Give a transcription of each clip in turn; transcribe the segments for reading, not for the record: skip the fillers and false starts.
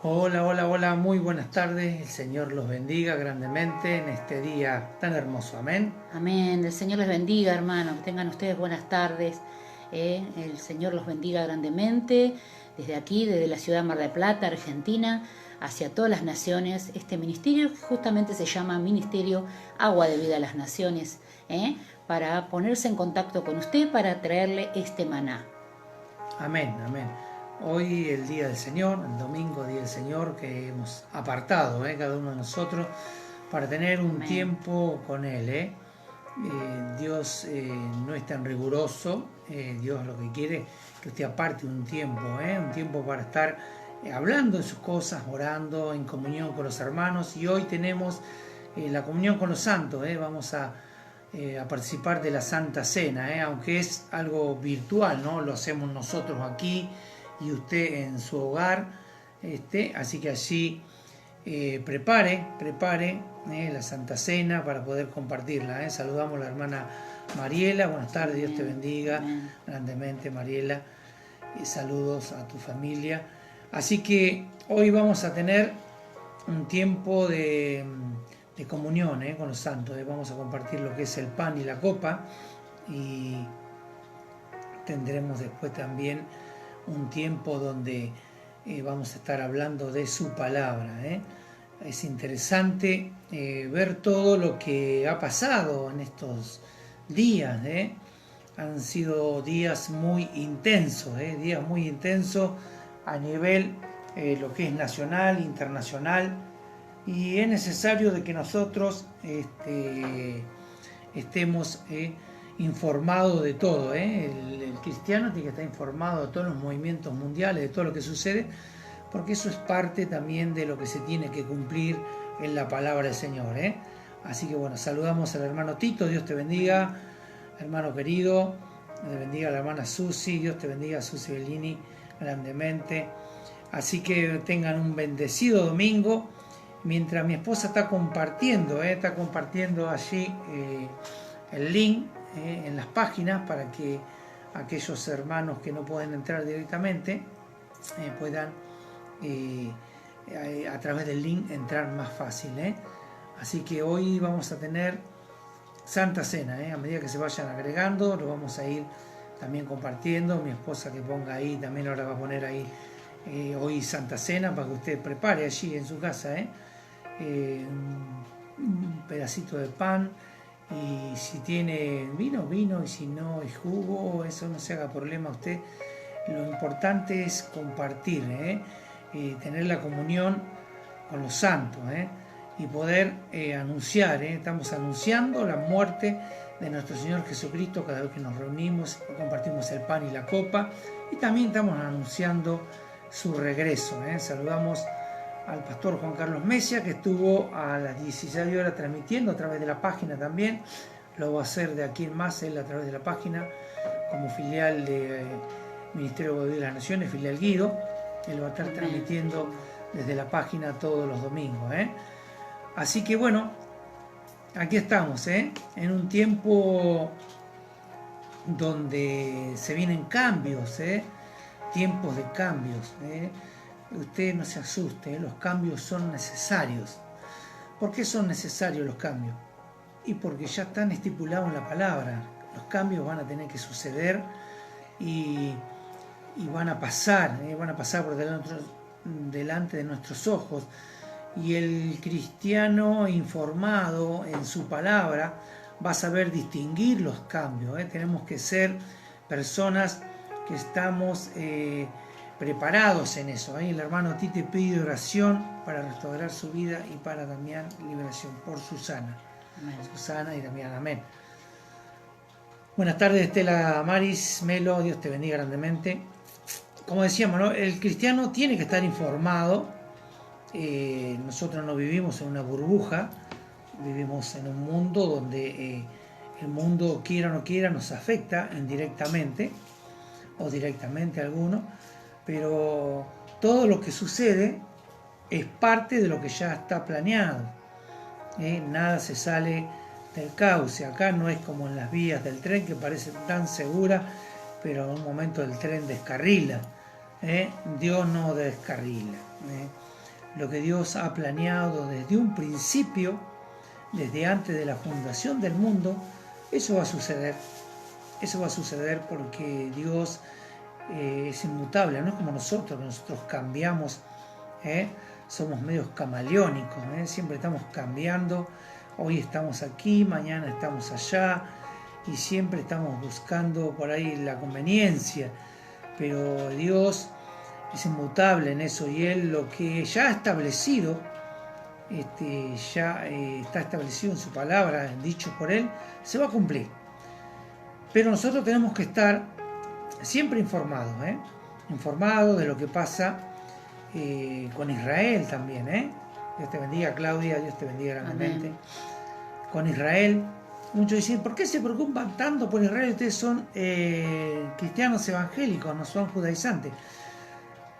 Hola, hola, hola, muy buenas tardes. El Señor los bendiga grandemente en este día tan hermoso. Amén. Amén. El Señor les bendiga, hermano. Que tengan ustedes buenas tardes. El Señor los bendiga grandemente. Desde aquí, desde la ciudad de Mar del Plata, Argentina, hacia todas las naciones. Este ministerio justamente se llama Ministerio Agua de Vida a las Naciones. Para ponerse en contacto con usted, para traerle este maná. Amén, amén. Hoy el día del Señor, el domingo, día del Señor, que hemos apartado, cada uno de nosotros, para tener un Amén. tiempo con Él. Dios no es tan riguroso. Dios lo que quiere es que usted aparte un tiempo para estar hablando de sus cosas, orando en comunión con los hermanos. Y hoy tenemos la comunión con los santos. Vamos a participar de la Santa Cena, aunque es algo virtual, ¿no? Lo hacemos nosotros aquí y usted en su hogar. Así que allí prepare la Santa Cena para poder compartirla. Saludamos a la hermana Mariela. Buenas tardes, Dios te Amén. bendiga Amén. grandemente, Mariela. Saludos a tu familia. Así que hoy vamos a tener un tiempo de comunión con los santos. Vamos a compartir lo que es el pan y la copa, y tendremos después también un tiempo donde vamos a estar hablando de su palabra. Es interesante ver todo lo que ha pasado en estos días. Han sido días muy intensos, a nivel lo que es nacional, internacional, y es necesario de que nosotros estemos informados de todo. El cristiano tiene que estar informado de todos los movimientos mundiales, de todo lo que sucede, porque eso es parte también de lo que se tiene que cumplir en la palabra del Señor. Así que bueno, saludamos al hermano Tito, Dios te bendiga, hermano querido, Dios bendiga a la hermana Susi, Dios te bendiga, Susi Bellini, grandemente. Así que tengan un bendecido domingo. Mientras mi esposa está compartiendo allí el link en las páginas para que aquellos hermanos que no pueden entrar directamente puedan a través del link entrar más fácil. Así que hoy vamos a tener Santa Cena. A medida que se vayan agregando, lo vamos a ir también compartiendo. Mi esposa que ponga ahí, también ahora va a poner ahí hoy Santa Cena para que usted prepare allí en su casa. Un pedacito de pan, y si tiene vino, vino, y si no es jugo, eso no se haga problema a usted. Lo importante es compartir, tener la comunión con los santos, y poder anunciar. Estamos anunciando la muerte de nuestro Señor Jesucristo cada vez que nos reunimos, compartimos el pan y la copa, y también estamos anunciando su regreso. Saludamos al pastor Juan Carlos Mesia, que estuvo a las 16 horas transmitiendo a través de la página también. Lo va a hacer de aquí en más, él a través de la página, como filial de Ministerio de las Naciones, filial Guido. Él va a estar transmitiendo desde la página todos los domingos. Así que bueno, aquí estamos, en un tiempo donde se vienen cambios, tiempos de cambios. Usted no se asuste, los cambios son necesarios. ¿Por qué son necesarios los cambios? Y porque ya están estipulados en la palabra. Los cambios van a tener que suceder y van a pasar por delante de nuestros ojos. Y el cristiano informado en su palabra va a saber distinguir los cambios. Tenemos que ser personas que estamos preparados en eso. Ahí el hermano Tite pide oración para restaurar su vida y para Damián liberación por Susana. Amén. Susana y Damián, amén. Buenas tardes, Estela, Maris, Melo, Dios te bendiga grandemente. Como decíamos, ¿no? El cristiano tiene que estar informado. Nosotros no vivimos en una burbuja, vivimos en un mundo donde el mundo, quiera o no quiera, nos afecta indirectamente o directamente a algunos, pero todo lo que sucede es parte de lo que ya está planeado. Nada se sale del cauce. Acá no es como en las vías del tren, que parecen tan seguras, pero en un momento el tren descarrila. Dios no descarrila. lo que Dios ha planeado desde un principio, desde antes de la fundación del mundo, eso va a suceder. Eso va a suceder porque Dios es inmutable, no es como nosotros, que nosotros cambiamos, somos medios camaleónicos, siempre estamos cambiando, hoy estamos aquí, mañana estamos allá, y siempre estamos buscando por ahí la conveniencia, pero Dios es inmutable en eso, y Él lo que ya ha establecido, ya está establecido en su palabra, dicho por Él, se va a cumplir. Pero nosotros tenemos que estar siempre informados, informados de lo que pasa con Israel también. Dios te bendiga, Claudia, Dios te bendiga grandemente. Amén. Con Israel, muchos dicen, ¿por qué se preocupan tanto por Israel? Ustedes son cristianos evangélicos, no son judaizantes.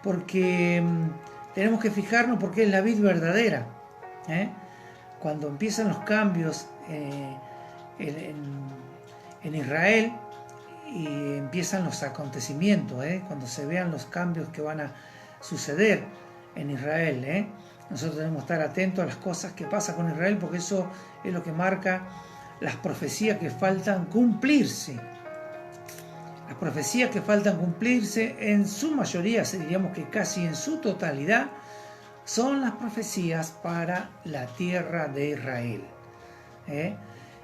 Porque tenemos que fijarnos porque es la vid verdadera. Cuando empiezan los cambios en Israel y empiezan los acontecimientos, cuando se vean los cambios que van a suceder en Israel, nosotros tenemos que estar atentos a las cosas que pasan con Israel, porque eso es lo que marca las profecías que faltan cumplirse. Las profecías que faltan cumplirse en su mayoría, diríamos que casi en su totalidad, son las profecías para la tierra de Israel.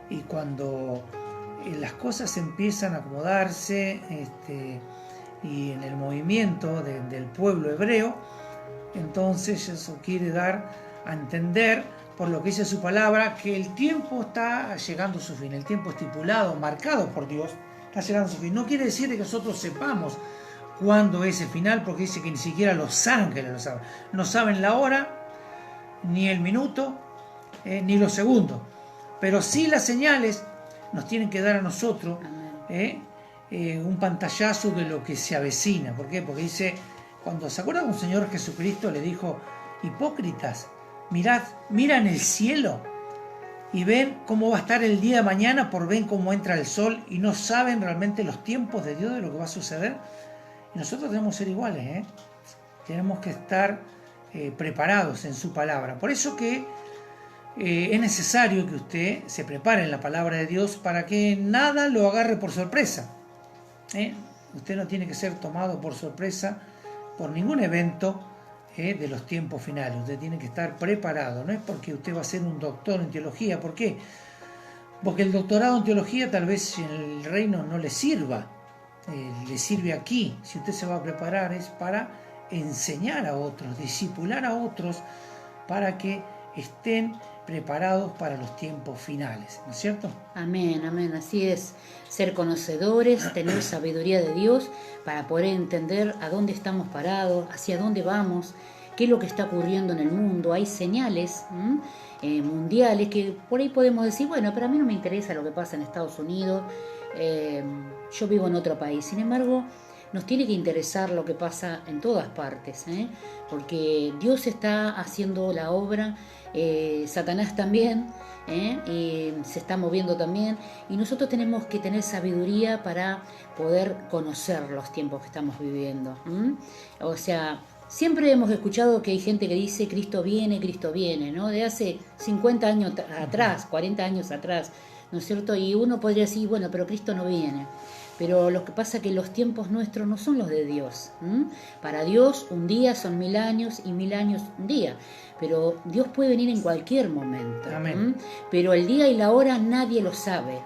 Y cuando las cosas empiezan a acomodarse y en el movimiento del pueblo hebreo, entonces eso quiere dar a entender, por lo que dice su palabra, que el tiempo está llegando a su fin, el tiempo estipulado, marcado por Dios, está llegando a su fin. No quiere decir que nosotros sepamos cuándo es el final, porque dice que ni siquiera los ángeles lo saben. No saben la hora, ni el minuto, ni los segundos. Pero sí las señales nos tienen que dar a nosotros un pantallazo de lo que se avecina. ¿Por qué? Porque dice, cuando se acuerda que un Señor Jesucristo le dijo, hipócritas, miran el cielo y ven cómo va a estar el día de mañana por ver cómo entra el sol y no saben realmente los tiempos de Dios, de lo que va a suceder. Y nosotros debemos ser iguales, tenemos que estar preparados en su palabra. Por eso que es necesario que usted se prepare en la palabra de Dios para que nada lo agarre por sorpresa. Usted no tiene que ser tomado por sorpresa por ningún evento de los tiempos finales. Usted tiene que estar preparado. No es porque usted va a ser un doctor en teología. ¿Por qué? Porque el doctorado en teología tal vez en el reino no le sirva. Le sirve aquí. Si usted se va a preparar es para enseñar a otros, discipular a otros, para que estén preparados para los tiempos finales, ¿no es cierto? Amén, amén, así es. Ser conocedores, tener sabiduría de Dios para poder entender a dónde estamos parados, hacia dónde vamos, qué es lo que está ocurriendo en el mundo. Hay señales mundiales que por ahí podemos decir, bueno, pero a mí no me interesa lo que pasa en Estados Unidos, yo vivo en otro país. Sin embargo, nos tiene que interesar lo que pasa en todas partes, porque Dios está haciendo la obra, Satanás también, y se está moviendo también, y nosotros tenemos que tener sabiduría para poder conocer los tiempos que estamos viviendo. O sea, siempre hemos escuchado que hay gente que dice Cristo viene, ¿no? De hace 50 años atrás, 40 años atrás, ¿no es cierto? Y uno podría decir, bueno, pero Cristo no viene. Pero lo que pasa es que los tiempos nuestros no son los de Dios. Para Dios un día son 1000 años y 1000 años un día. Pero Dios puede venir en cualquier momento. Amén. Pero el día y la hora nadie lo sabe.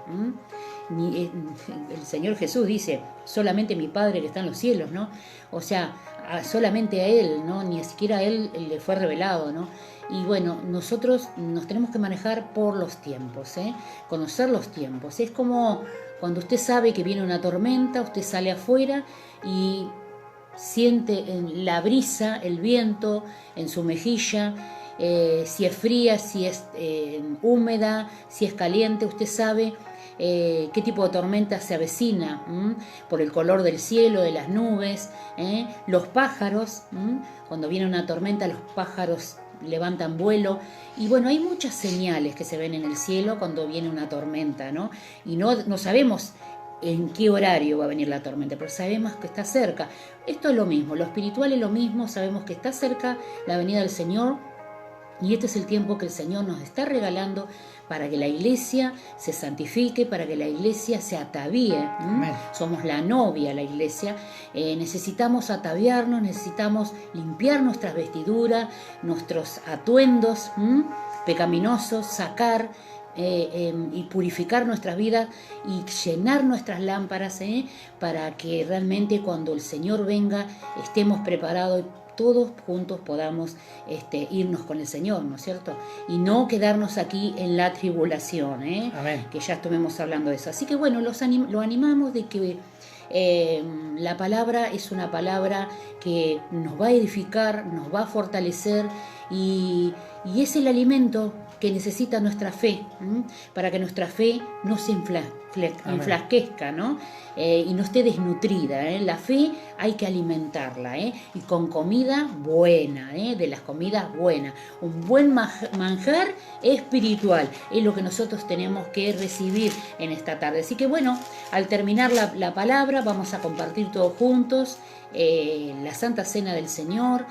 El Señor Jesús dice, solamente mi Padre que está en los cielos, ¿no? O sea, solamente a Él, ¿no? Ni siquiera a Él le fue revelado, ¿no? Y bueno, nosotros nos tenemos que manejar por los tiempos, conocer los tiempos. Es como cuando usted sabe que viene una tormenta, usted sale afuera y siente la brisa, el viento en su mejilla, si es fría, si es húmeda, si es caliente, usted sabe qué tipo de tormenta se avecina, por el color del cielo, de las nubes, los pájaros, cuando viene una tormenta los pájaros levantan vuelo, y bueno, hay muchas señales que se ven en el cielo cuando viene una tormenta, ¿no? Y no sabemos en qué horario va a venir la tormenta, pero sabemos que está cerca. Esto es lo mismo, lo espiritual es lo mismo, sabemos que está cerca la venida del Señor, y este es el tiempo que el Señor nos está regalando para que la iglesia se santifique, para que la iglesia se atavíe. Somos la novia, la iglesia. Necesitamos ataviarnos, necesitamos limpiar nuestras vestiduras, nuestros atuendos pecaminosos, sacar y purificar nuestras vidas y llenar nuestras lámparas para que realmente cuando el Señor venga estemos preparados y todos juntos podamos irnos con el Señor, ¿no es cierto? Y no quedarnos aquí en la tribulación, Amén. Que ya estuvimos hablando de eso. Así que bueno, lo animamos de que la palabra es una palabra que nos va a edificar, nos va a fortalecer y es el alimento que necesita nuestra fe, para que nuestra fe no se enflaquezca, ¿no? Y no esté desnutrida. La fe hay que alimentarla, y con comida buena, de las comidas buenas. Un buen manjar espiritual es lo que nosotros tenemos que recibir en esta tarde. Así que bueno, al terminar la palabra vamos a compartir todos juntos la Santa Cena del Señor.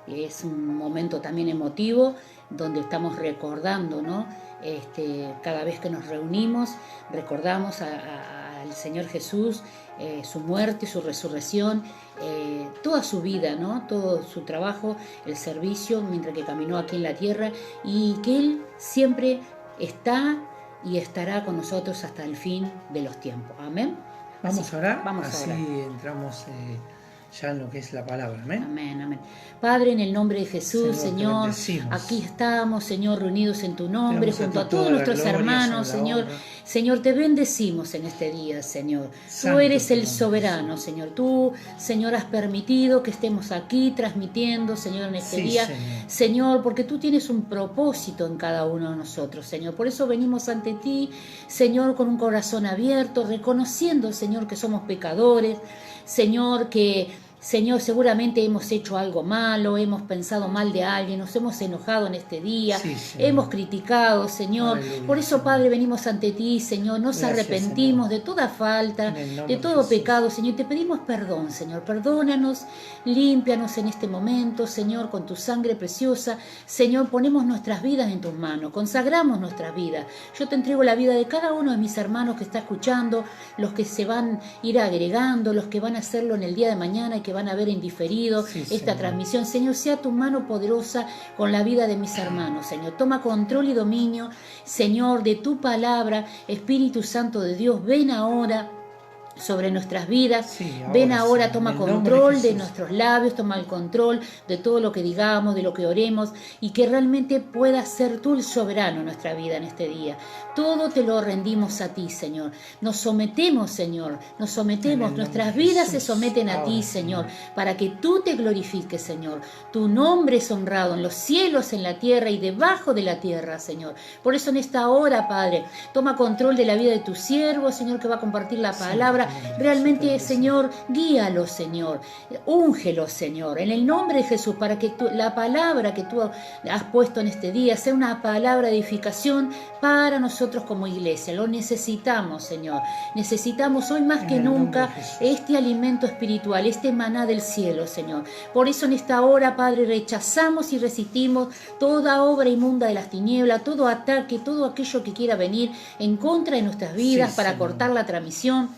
Es un momento también emotivo donde estamos recordando, ¿no? Cada vez que nos reunimos, recordamos al Señor Jesús, su muerte, su resurrección, toda su vida, ¿no? Todo su trabajo, el servicio, mientras que caminó aquí en la tierra, y que Él siempre está y estará con nosotros hasta el fin de los tiempos. Amén. Vamos a orar, vamos así a orar. Entramos ya en lo que es la palabra. Amén. Amén, amén. Padre, en el nombre de Jesús, Señor, aquí estamos, Señor, reunidos en tu nombre, junto a todos nuestros hermanos, Señor. Señor, te bendecimos en este día, Señor. Tú eres el soberano, Señor. Tú, Señor, has permitido que estemos aquí transmitiendo, Señor, en este día. Señor, porque tú tienes un propósito en cada uno de nosotros, Señor. Por eso venimos ante ti, Señor, con un corazón abierto, reconociendo, Señor, que somos pecadores, Señor, Señor, seguramente hemos hecho algo malo, hemos pensado mal de alguien, nos hemos enojado en este día, hemos criticado, Señor. Aleluya, por eso, Padre, venimos ante ti, Señor, nos arrepentimos de toda falta, de todo pecado, Señor. Te pedimos perdón, Señor, perdónanos, límpianos en este momento, Señor, con tu sangre preciosa. Señor, ponemos nuestras vidas en tus manos, consagramos nuestras vidas. Yo te entrego la vida de cada uno de mis hermanos que está escuchando, los que se van a ir agregando, los que van a hacerlo en el día de mañana y que van a ver en diferido esta transmisión. Señor, sea tu mano poderosa con la vida de mis hermanos, Señor. Toma control y dominio, Señor, de tu palabra. Espíritu Santo de Dios, ven ahora sobre nuestras vidas, ven ahora, toma control de nuestros labios, toma el control de todo lo que digamos, de lo que oremos, y que realmente puedas ser tú el soberano en nuestra vida en este día. Todo te lo rendimos a ti, Señor. Nos sometemos, Señor, nos sometemos, nuestras vidas se someten a ti, Señor, para que tú te glorifiques, Señor. Tu nombre es honrado en los cielos, en la tierra y debajo de la tierra, Señor. Por eso en esta hora, Padre, toma control de la vida de tu siervo, Señor, que va a compartir la palabra. Realmente, Señor, guíalo, Señor, úngelo, Señor, en el nombre de Jesús, para que la palabra que tú has puesto en este día sea una palabra de edificación para nosotros como iglesia. Lo necesitamos, Señor. Necesitamos hoy más que nunca este alimento espiritual, este maná del cielo, Señor. Por eso en esta hora, Padre, rechazamos y resistimos toda obra inmunda de las tinieblas, todo ataque, todo aquello que quiera venir en contra de nuestras vidas para cortar la transmisión,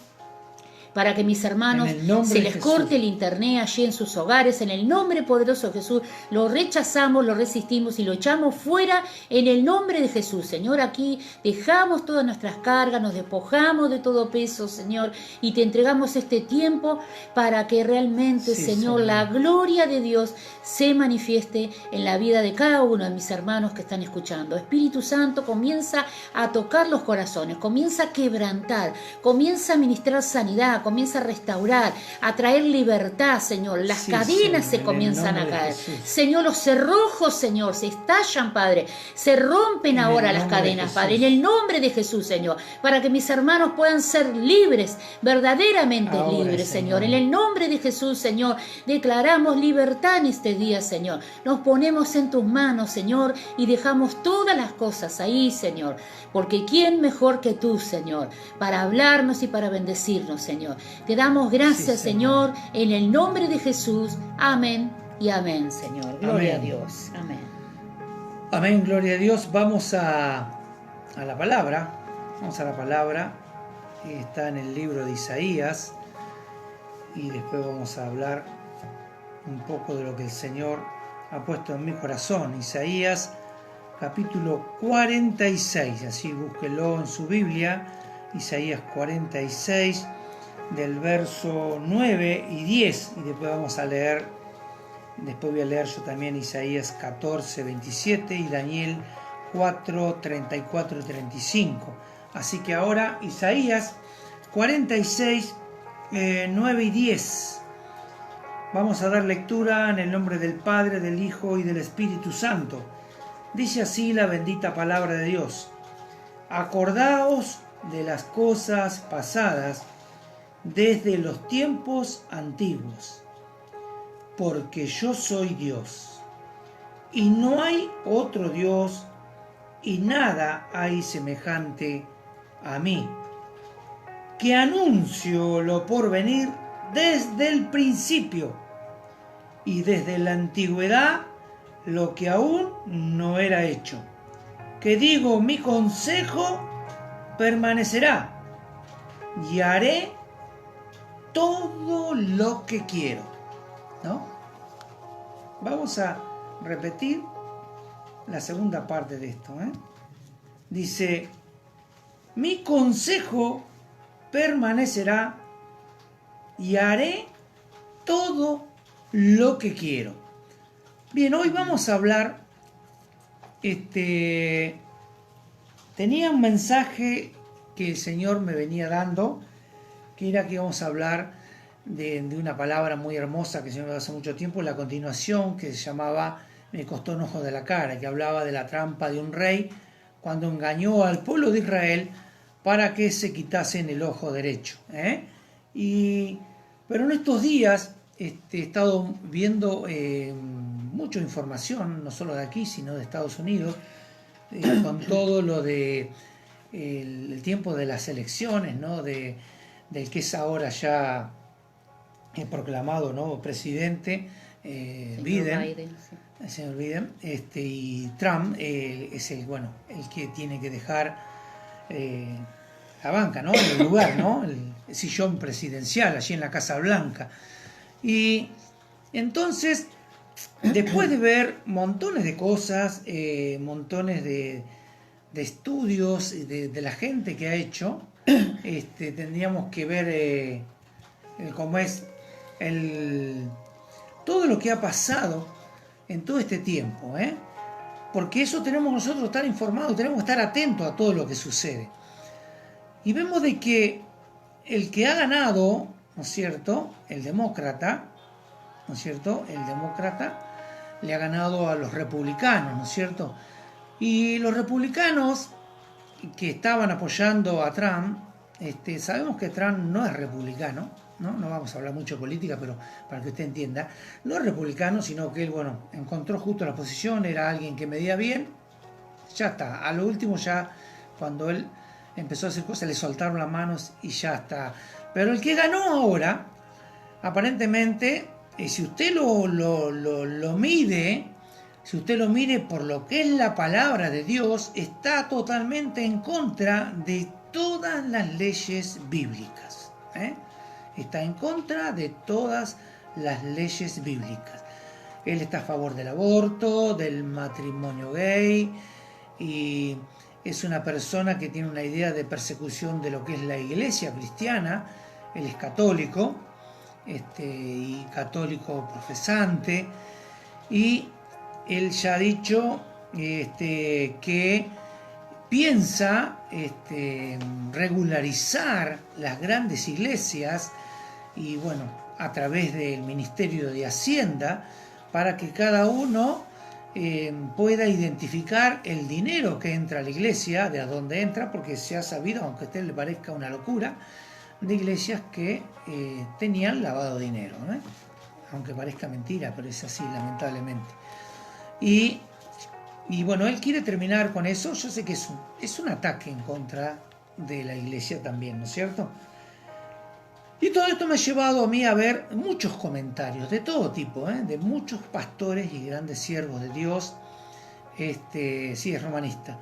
para que mis hermanos se les corte el internet allí en sus hogares. En el nombre poderoso de Jesús, lo rechazamos, lo resistimos y lo echamos fuera en el nombre de Jesús. Señor, aquí dejamos todas nuestras cargas, nos despojamos de todo peso, Señor, y te entregamos este tiempo para que realmente, Señor, la gloria de Dios se manifieste en la vida de cada uno de mis hermanos que están escuchando. Espíritu Santo, comienza a tocar los corazones, comienza a quebrantar, comienza a ministrar sanidad, sanidad, comienza a restaurar, a traer libertad, Señor. Las cadenas se comienzan a caer. Señor, los cerrojos, Señor, se estallan, Padre. Se rompen ahora las cadenas, Padre, en el nombre de Jesús, Señor, para que mis hermanos puedan ser libres, verdaderamente libres, Señor. En el nombre de Jesús, Señor, declaramos libertad en este día, Señor. Nos ponemos en tus manos, Señor, y dejamos todas las cosas ahí, Señor, porque ¿quién mejor que tú, Señor, para hablarnos y para bendecirnos, Señor? Te damos gracias, Señor, en el nombre de Jesús. Amén y amén, Señor. Gloria a Dios. Amén. Amén, gloria a Dios. Vamos a la palabra. Vamos a la palabra. Está en el libro de Isaías. Y después vamos a hablar un poco de lo que el Señor ha puesto en mi corazón. Isaías capítulo 46, así búsquelo en su Biblia. Isaías 46, del verso 9 y 10. Y después vamos a leer, después voy a leer yo también Isaías 14, 27 y Daniel 4, 34 y 35. Así que ahora Isaías 46, 9 y 10. Vamos a dar lectura en el nombre del Padre, del Hijo y del Espíritu Santo. Dice así la bendita palabra de Dios. Acordaos de las cosas pasadas desde los tiempos antiguos, porque yo soy Dios, y no hay otro Dios, y nada hay semejante a mí, que anuncio lo por venir desde el principio, y desde la antigüedad lo que aún no era hecho, que digo, mi consejo permanecerá, y haré todo lo que quiero. ¿No? Vamos a repetir la segunda parte de esto. Dice, mi consejo permanecerá y haré todo lo que quiero. Bien, hoy vamos a hablar, tenía un mensaje que el Señor me venía dando, que era que íbamos a hablar de una palabra muy hermosa que se me dio hace mucho tiempo, la continuación, que se llamaba Me costó un ojo de la cara, que hablaba de la trampa de un rey cuando engañó al pueblo de Israel para que se quitasen el ojo derecho. Pero en estos días he estado viendo mucha información, no solo de aquí, sino de Estados Unidos, con todo lo de el tiempo de las elecciones, ¿no? Del que es ahora ya proclamado, ¿no?, presidente, Biden, sí. El señor Biden, y Trump es el que tiene que dejar la banca, ¿no?, el lugar, ¿no?, el sillón presidencial allí en la Casa Blanca. Y entonces, después de ver montones de cosas, montones de estudios de la gente que ha hecho, tendríamos que ver cómo es todo lo que ha pasado en todo este tiempo, porque eso tenemos nosotros que estar informados, tenemos que estar atentos a todo lo que sucede. Y vemos de que el que ha ganado, ¿no es cierto?, el demócrata, ¿no es cierto?, el demócrata le ha ganado a los republicanos, ¿no es cierto? Y los republicanos que estaban apoyando a Trump, sabemos que Trump no es republicano, no vamos a hablar mucho de política, pero para que usted entienda, no es republicano, sino que él, encontró justo la posición, era alguien que medía bien, ya está, a lo último ya, cuando él empezó a hacer cosas, le soltaron las manos y ya está. Pero el que ganó ahora, aparentemente, si usted lo mide, si usted lo mide por lo que es la palabra de Dios, está totalmente en contra de todas las leyes bíblicas. Está en contra de todas las leyes bíblicas. Él está a favor del aborto, del matrimonio gay, y es una persona que tiene una idea de persecución de lo que es la iglesia cristiana. Él es católico, y católico profesante, y él ya ha dicho que piensa regularizar las grandes iglesias y bueno, a través del Ministerio de Hacienda, para que cada uno pueda identificar el dinero que entra a la iglesia, de a dónde entra, porque se ha sabido, aunque a usted le parezca una locura, de iglesias que tenían lavado de dinero, ¿no? Aunque parezca mentira, pero es así, lamentablemente. Y bueno, él quiere terminar con eso. Yo sé que es un ataque en contra de la iglesia también, ¿no es cierto? Y todo esto me ha llevado a mí a ver muchos comentarios de todo tipo, de muchos pastores y grandes siervos de Dios. Sí, es romanista.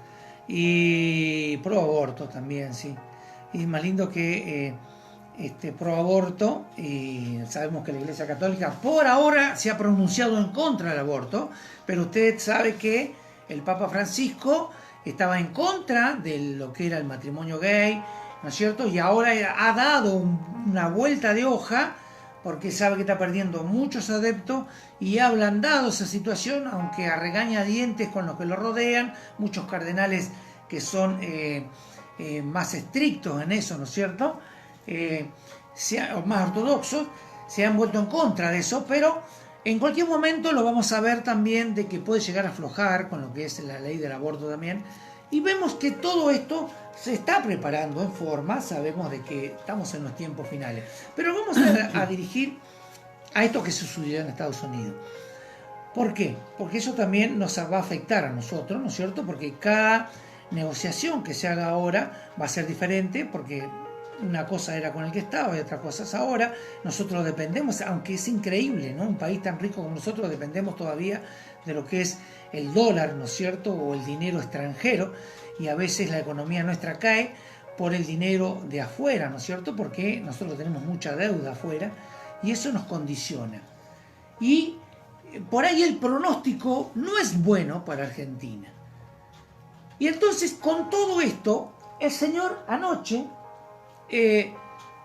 Y pro aborto también, sí. Y más lindo que pro aborto, y sabemos que la Iglesia Católica por ahora se ha pronunciado en contra del aborto, pero usted sabe que el Papa Francisco estaba en contra de lo que era el matrimonio gay, ¿no es cierto? Y ahora ha dado una vuelta de hoja porque sabe que está perdiendo muchos adeptos y ha ablandado esa situación, aunque a regañadientes con los que lo rodean, muchos cardenales que son más estrictos en eso, ¿no es cierto? Más ortodoxos, se han vuelto en contra de eso, pero en cualquier momento lo vamos a ver también de que puede llegar a aflojar con lo que es la ley del aborto también. Y vemos que todo esto se está preparando en forma, sabemos de que estamos en los tiempos finales. Pero vamos a dirigir a esto que sucedió en Estados Unidos. ¿Por qué? Porque eso también nos va a afectar a nosotros, ¿no es cierto? Porque cada negociación que se haga ahora va a ser diferente, porque una cosa era con el que estaba y otra cosa es ahora. Nosotros dependemos, aunque es increíble, ¿no? Un país tan rico como nosotros dependemos todavía de lo que es el dólar, ¿no es cierto? O el dinero extranjero, y a veces la economía nuestra cae por el dinero de afuera, ¿no es cierto? Porque nosotros tenemos mucha deuda afuera y eso nos condiciona. Y por ahí el pronóstico no es bueno para Argentina. Y entonces, con todo esto, el Señor anoche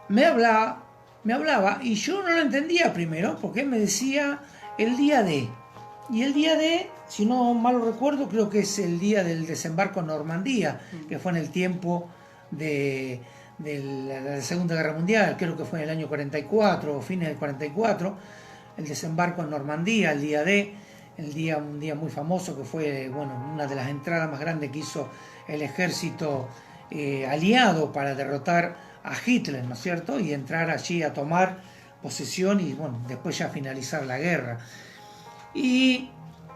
me hablaba y yo no lo entendía primero, porque él me decía el día de. Y el día de, si no mal lo recuerdo, creo que es el día del desembarco en Normandía, que fue en el tiempo de la Segunda Guerra Mundial, creo que fue en el año 44 o fines del 44, el desembarco en Normandía, el día de, un día muy famoso que fue, bueno, una de las entradas más grandes que hizo el ejército aliado para derrotar a Hitler, ¿no es cierto? Y entrar allí a tomar posesión y, bueno, después ya finalizar la guerra. Y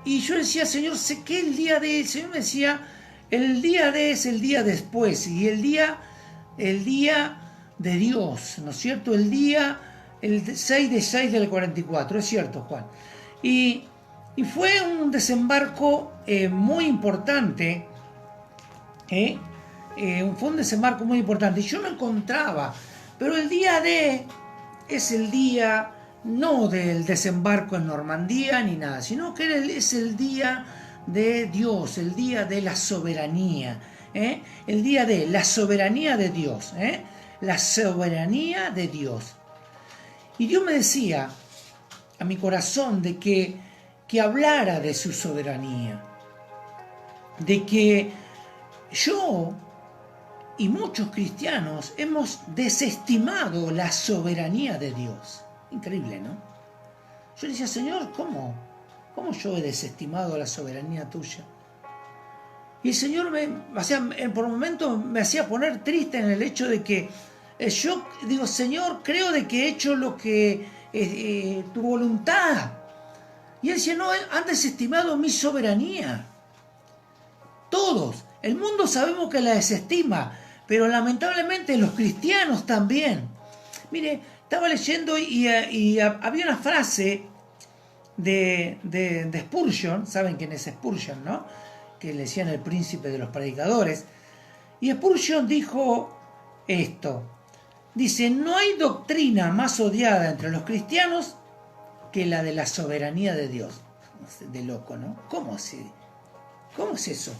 yo decía, Señor, sé que el día de, el Señor me decía, el día de es el día después, y el día de Dios, ¿no es cierto? El 6 de 6 del 44, es cierto, Juan. Y fue un desembarco muy importante, fue un desembarco muy importante, y yo no encontraba, pero el día de es el día no del desembarco en Normandía ni nada, sino que es el día de Dios, el día de la soberanía, el día de la soberanía de Dios, la soberanía de Dios. Y Dios me decía a mi corazón de que hablara de su soberanía, de que yo y muchos cristianos hemos desestimado la soberanía de Dis. Increíble, ¿no? Yo le decía, Señor, ¿cómo yo he desestimado la soberanía tuya? Y el Señor por momentos me hacía poner triste en el hecho de que yo digo, Señor, creo de que he hecho lo que tu voluntad. Y Él decía, no, han desestimado mi soberanía. Todos. El mundo sabemos que la desestima, pero lamentablemente los cristianos también. Mire, estaba leyendo y había una frase de Spurgeon, ¿saben quién es Spurgeon, no? Que le decían el príncipe de los predicadores. Y Spurgeon dijo esto. Dice, no hay doctrina más odiada entre los cristianos que la de la soberanía de Dios. De loco, ¿no? ¿Cómo es eso?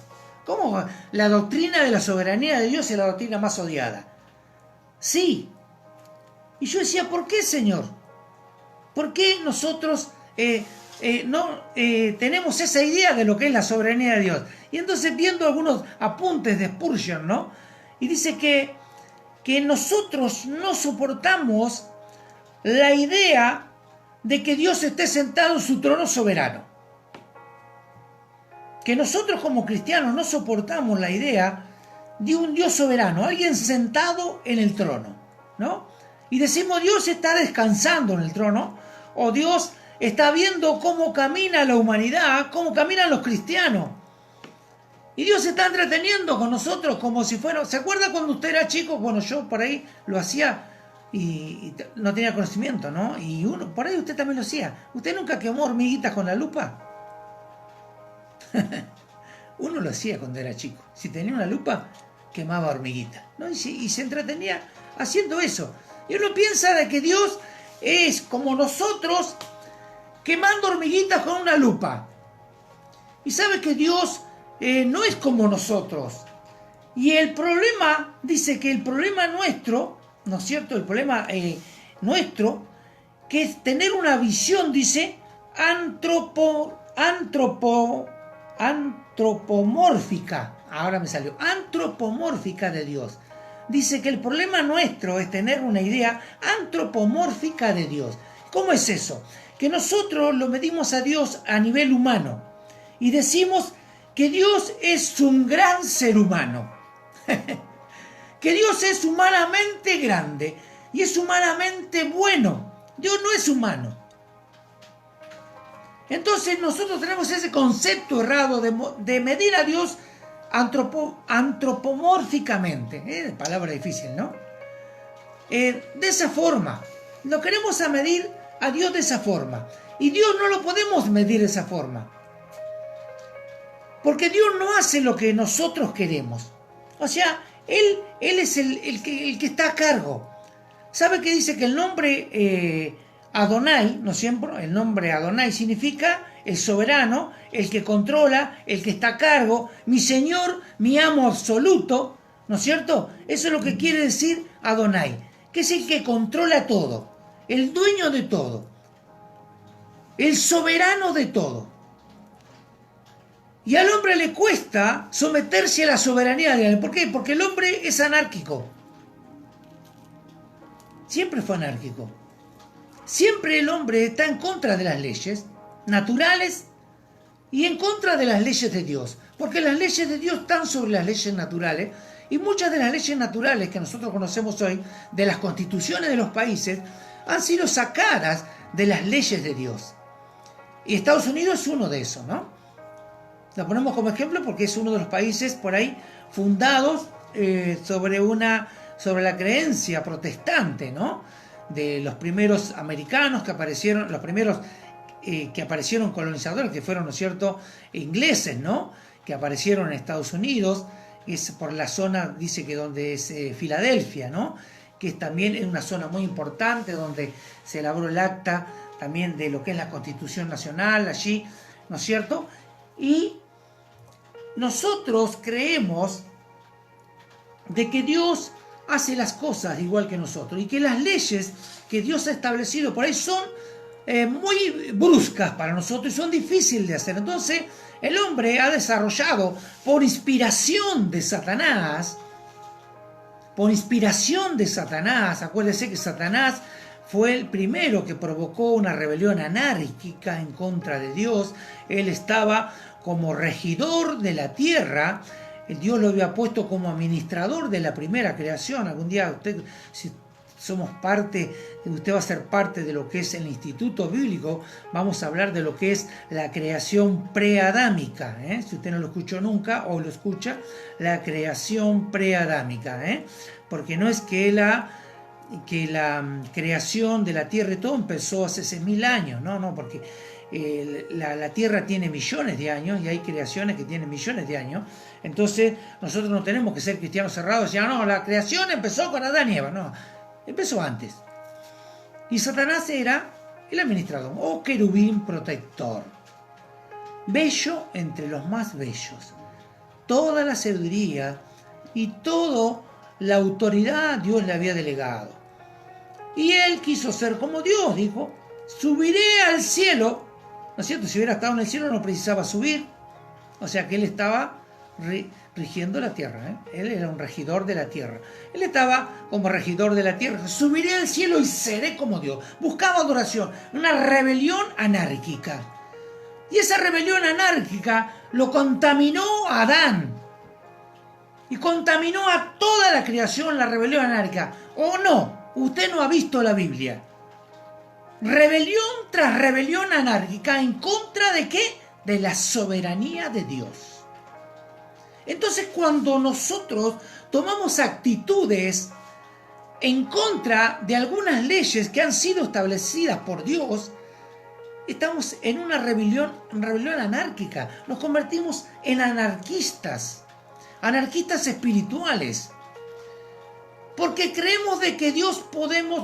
¿Cómo la doctrina de la soberanía de Dios es la doctrina más odiada? Sí. Y yo decía, ¿por qué, Señor? ¿Por qué nosotros tenemos esa idea de lo que es la soberanía de Dios. Y entonces viendo algunos apuntes de Spurgeon, ¿no? Y dice que nosotros no soportamos la idea de que Dios esté sentado en su trono soberano. Que nosotros como cristianos no soportamos la idea de un Dios soberano, alguien sentado en el trono, ¿no? Y decimos, Dios está descansando en el trono, o Dios está viendo cómo camina la humanidad, cómo caminan los cristianos. Y Dios se está entreteniendo con nosotros como si fuera... ¿Se acuerda cuando usted era chico? Bueno, yo por ahí lo hacía y no tenía conocimiento, ¿no? Y por ahí usted también lo hacía. ¿Usted nunca quemó hormiguitas con la lupa? Uno lo hacía cuando era chico. Si tenía una lupa, quemaba hormiguitas, ¿no? Y se entretenía haciendo eso. Y uno piensa de que Dios es como nosotros quemando hormiguitas con una lupa. Y sabe que Dios no es como nosotros. Y el problema, dice que el problema nuestro, ¿no es cierto? El problema nuestro, que es tener una visión, dice, antropomórfica. Ahora me salió. Antropomórfica de Dios. Dice que el problema nuestro es tener una idea antropomórfica de Dios. ¿Cómo es eso? Que nosotros lo medimos a Dios a nivel humano y decimos que Dios es un gran ser humano. Que Dios es humanamente grande y es humanamente bueno. Dios no es humano. Entonces nosotros tenemos ese concepto errado de medir a Dios antropomórficamente. Palabra difícil, ¿no? De esa forma. Lo queremos medir a Dios de esa forma. Y Dios no lo podemos medir de esa forma. Porque Dios no hace lo que nosotros queremos. O sea, Él es el que está a cargo. ¿Sabe qué dice? Que el nombre Adonai, ¿no siempre? El nombre Adonai significa el soberano, el que controla, el que está a cargo, mi Señor, mi amo absoluto, ¿no es cierto? Eso es lo que quiere decir Adonai, que es el que controla todo, el dueño de todo, el soberano de todo. Y al hombre le cuesta someterse a la soberanía de él. ¿Por qué? Porque el hombre es anárquico. Siempre fue anárquico. Siempre el hombre está en contra de las leyes naturales y en contra de las leyes de Dios. Porque las leyes de Dios están sobre las leyes naturales. Y muchas de las leyes naturales que nosotros conocemos hoy, de las constituciones de los países, han sido sacadas de las leyes de Dios. Y Estados Unidos es uno de esos, ¿no? Lo ponemos como ejemplo porque es uno de los países por ahí fundados sobre la creencia protestante, ¿no? De los primeros americanos que aparecieron, los primeros que aparecieron colonizadores, que fueron, ¿no es cierto?, ingleses, ¿no?, que aparecieron en Estados Unidos, es por la zona, dice que donde es Filadelfia, ¿no?, que es también una zona muy importante donde se elaboró el acta también de lo que es la Constitución Nacional allí, ¿no es cierto? Y nosotros creemos de que Dios hace las cosas igual que nosotros y que las leyes que Dios ha establecido por ahí son muy bruscas para nosotros y son difíciles de hacer. Entonces el hombre ha desarrollado por inspiración de Satanás, acuérdese que Satanás fue el primero que provocó una rebelión anárquica en contra de Dios. Él estaba como regidor de la tierra. Dios lo había puesto como administrador de la primera creación. Algún día usted, si somos parte, usted va a ser parte de lo que es el Instituto Bíblico, vamos a hablar de lo que es la creación preadámica, si usted no lo escuchó nunca o lo escucha, la creación preadámica, porque no es que la creación de la tierra y todo empezó hace 6.000 años, no, porque la tierra tiene millones de años y hay creaciones que tienen millones de años. Entonces nosotros no tenemos que ser cristianos cerrados y decir, no, la creación empezó con Adán y Eva. No, empezó antes. Y Satanás era el administrador o querubín protector, bello entre los más bellos. Toda la sabiduría y toda la autoridad Dios le había delegado. Y él quiso ser como Dios, dijo, subiré al cielo ¿No es cierto? Si hubiera estado en el cielo no precisaba subir. O sea que él estaba rigiendo la tierra, ¿eh? Él era un regidor de la tierra. Él estaba como regidor de la tierra. Subiré al cielo y seré como Dios. Buscaba adoración, una rebelión anárquica. Y esa rebelión anárquica lo contaminó a Adán. Y contaminó a toda la creación la rebelión anárquica. ¿O no? Usted no ha visto la Biblia. Rebelión tras rebelión anárquica. ¿En contra de qué? De la soberanía de Dios. Entonces, cuando nosotros tomamos actitudes en contra de algunas leyes que han sido establecidas por Dios, estamos en una rebelión anárquica. Nos convertimos en anarquistas espirituales. Porque creemos de que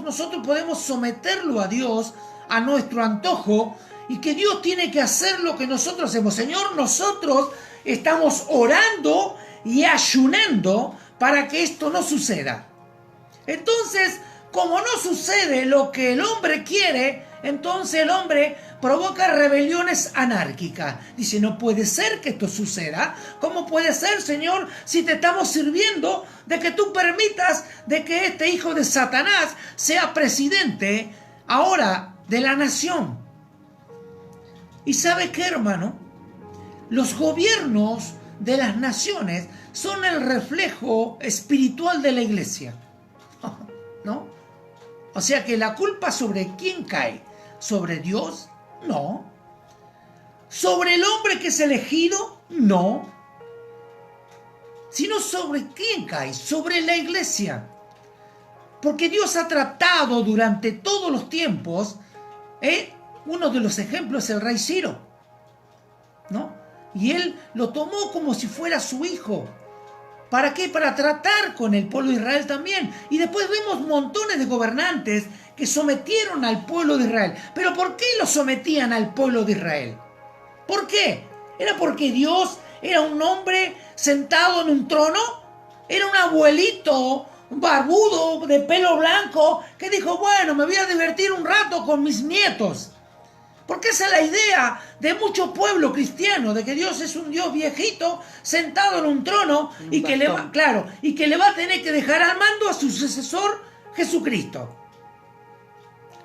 nosotros podemos someterlo a Dios a nuestro antojo y que Dios tiene que hacer lo que nosotros hacemos. Señor, nosotros estamos orando y ayunando para que esto no suceda. Entonces, como no sucede lo que el hombre quiere, entonces el hombre provoca rebeliones anárquicas. Dice, no puede ser que esto suceda. ¿Cómo puede ser, Señor, si te estamos sirviendo de que tú permitas de que este hijo de Satanás sea presidente ahora de la nación? ¿Y sabe qué, hermano? Los gobiernos de las naciones son el reflejo espiritual de la iglesia, ¿no? O sea que la culpa ¿sobre quién cae? ¿Sobre Dios? No. ¿Sobre el hombre que es elegido? No. Sino ¿sobre quién cae? Sobre la iglesia. Porque Dios ha tratado durante todos los tiempos, uno de los ejemplos es el rey Ciro, ¿no? Y él lo tomó como si fuera su hijo. ¿Para qué? Para tratar con el pueblo de Israel también. Y después vemos montones de gobernantes que sometieron al pueblo de Israel. ¿Pero por qué lo sometían al pueblo de Israel? ¿Por qué? ¿Era porque Dios era un hombre sentado en un trono? ¿Era un abuelito barbudo de pelo blanco que dijo, bueno, me voy a divertir un rato con mis nietos? Porque esa es la idea de mucho pueblo cristiano, de que Dios es un Dios viejito, sentado en un trono, y que le va a tener que dejar al mando a su sucesor Jesucristo.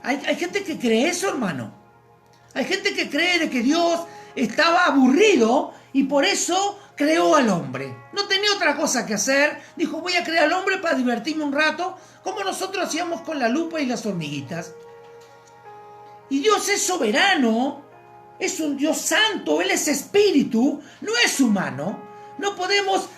Hay gente que cree eso, hermano. Hay gente que cree de que Dios estaba aburrido y por eso creó al hombre. No tenía otra cosa que hacer. Dijo, voy a crear al hombre para divertirme un rato, como nosotros hacíamos con la lupa y las hormiguitas. Y Dios es soberano, es un Dios santo, Él es espíritu, no es humano. No podemos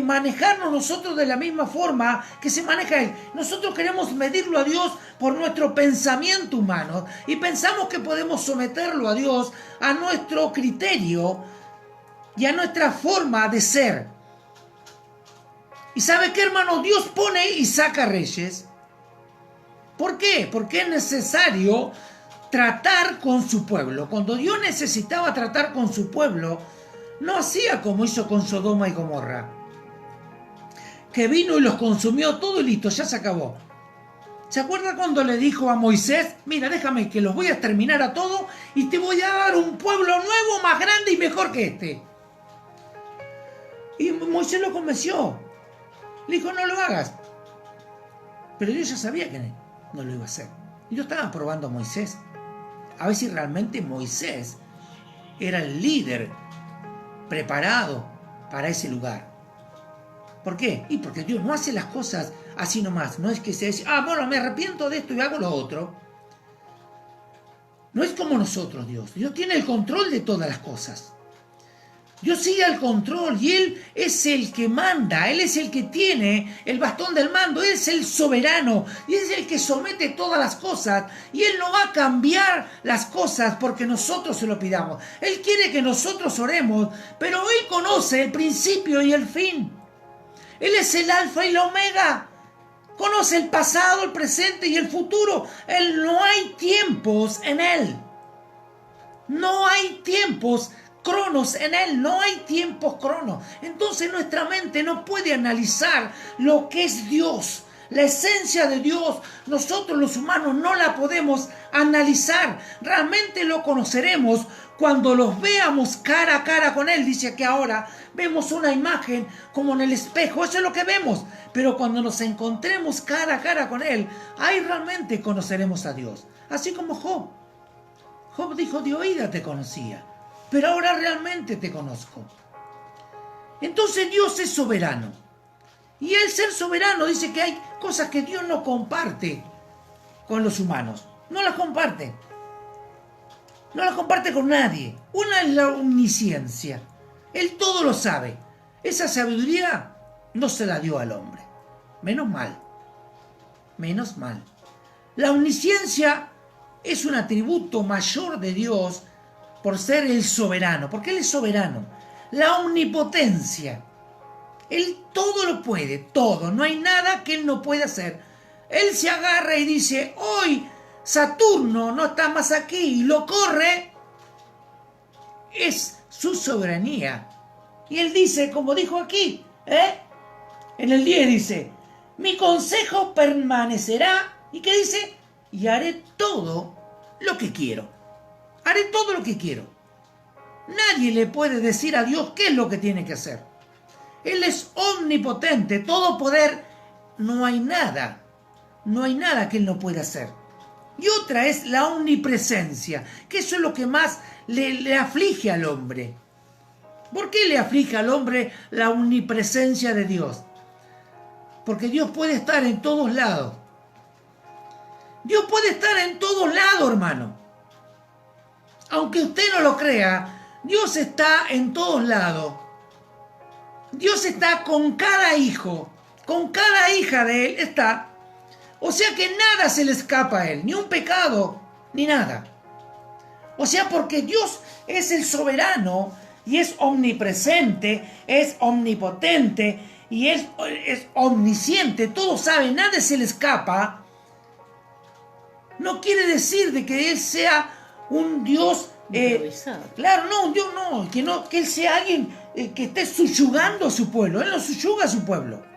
manejarnos nosotros de la misma forma que se maneja Él. Nosotros queremos medirlo a Dios por nuestro pensamiento humano y pensamos que podemos someterlo a Dios a nuestro criterio y a nuestra forma de ser. ¿Y sabe qué, hermano? Dios pone y saca reyes. ¿Por qué? Porque es necesario tratar con su pueblo. Cuando Dios necesitaba tratar con su pueblo, no hacía como hizo con Sodoma y Gomorra, que vino y los consumió todo y listo, ya se acabó. ¿Se acuerda cuando le dijo a Moisés, mira, déjame que los voy a exterminar a todos y te voy a dar un pueblo nuevo, más grande y mejor que este? Y Moisés lo convenció. Le dijo, no lo hagas. Pero Dios ya sabía que no lo iba a hacer. Y Dios estaba probando a Moisés. A ver si realmente Moisés era el líder preparado para ese lugar. ¿Por qué? Y porque Dios no hace las cosas así nomás. No es que se dice, bueno, me arrepiento de esto y hago lo otro. No es como nosotros, Dios. Dios tiene el control de todas las cosas. Dios sigue el control y Él es el que manda, Él es el que tiene el bastón del mando, Él es el soberano y es el que somete todas las cosas y Él no va a cambiar las cosas porque nosotros se lo pidamos. Él quiere que nosotros oremos, pero Él conoce el principio y el fin. Él es el alfa y la omega. Conoce el pasado, el presente y el futuro. No hay tiempos en Él. No hay tiempos cronos en Él, no hay tiempos cronos. Entonces nuestra mente no puede analizar lo que es Dios, la esencia de Dios. Nosotros los humanos no la podemos analizar. Realmente lo conoceremos cuando los veamos cara a cara con Él, dice que ahora vemos una imagen como en el espejo, eso es lo que vemos, pero cuando nos encontremos cara a cara con Él, ahí realmente conoceremos a Dios. Así como Job. Job dijo, de oída te conocía, pero ahora realmente te conozco. Entonces Dios es soberano. Y el ser soberano dice que hay cosas que Dios no comparte con los humanos. No las comparte. No las comparte con nadie. Una es la omnisciencia. Él todo lo sabe. Esa sabiduría no se la dio al hombre. Menos mal. Menos mal. La omnisciencia es un atributo mayor de Dios por ser el soberano. Porque Él es soberano. La omnipotencia. Él todo lo puede. Todo. No hay nada que Él no pueda hacer. Él se agarra y dice, hoy Saturno no está más aquí, y lo corre, es su soberanía. Y Él dice, como dijo aquí, en el 10 dice, mi consejo permanecerá, ¿y qué dice? Y haré todo lo que quiero. Haré todo lo que quiero. Nadie le puede decir a Dios qué es lo que tiene que hacer. Él es omnipotente, todo poder, no hay nada que Él no pueda hacer. Y otra es la omnipresencia, que eso es lo que más le aflige al hombre. ¿Por qué le aflige al hombre la omnipresencia de Dios? Porque Dios puede estar en todos lados. Dios puede estar en todos lados, hermano. Aunque usted no lo crea, Dios está en todos lados. Dios está con cada hijo, con cada hija de Él está. O sea que nada se le escapa a Él, ni un pecado, ni nada. O sea, porque Dios es el soberano y es omnipresente, es omnipotente y es omnisciente, todo sabe, nada se le escapa. No quiere decir de que Él sea un Dios claro, no, un Dios no, que Él sea alguien que esté subyugando a su pueblo. Él no subyuga a su pueblo.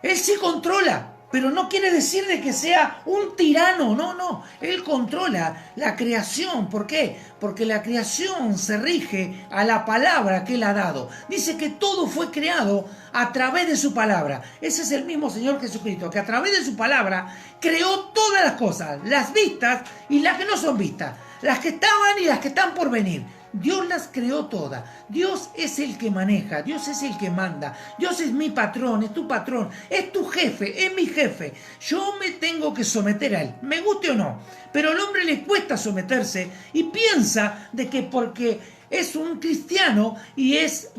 Él sí controla, pero no quiere decir de que sea un tirano, no. Él controla la creación. ¿Por qué? Porque la creación se rige a la palabra que Él ha dado. Dice que todo fue creado a través de su palabra. Ese es el mismo Señor Jesucristo, que a través de su palabra creó todas las cosas, las vistas y las que no son vistas, las que estaban y las que están por venir. Dios las creó todas. Dios es el que maneja, Dios es el que manda. Dios es mi patrón, es tu patrón, es tu jefe, es mi jefe. Yo me tengo que someter a Él, me guste o no. Pero al hombre le cuesta someterse y piensa de que porque es un cristiano y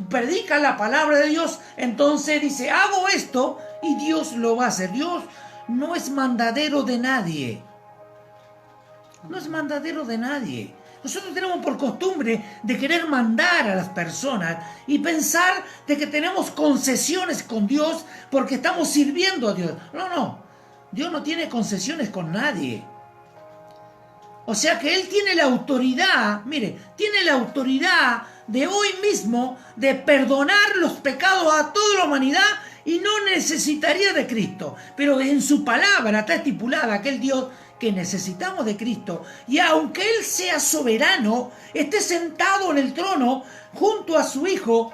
predica la palabra de Dios, entonces dice, hago esto y Dios lo va a hacer. Dios no es mandadero de nadie. No es mandadero de nadie. Nosotros tenemos por costumbre de querer mandar a las personas y pensar de que tenemos concesiones con Dios porque estamos sirviendo a Dios. No. Dios no tiene concesiones con nadie. O sea que Él tiene la autoridad, tiene la autoridad de hoy mismo de perdonar los pecados a toda la humanidad y no necesitaría de Cristo. Pero en su palabra está estipulada aquel Dios que necesitamos de Cristo, y aunque Él sea soberano, esté sentado en el trono junto a su Hijo,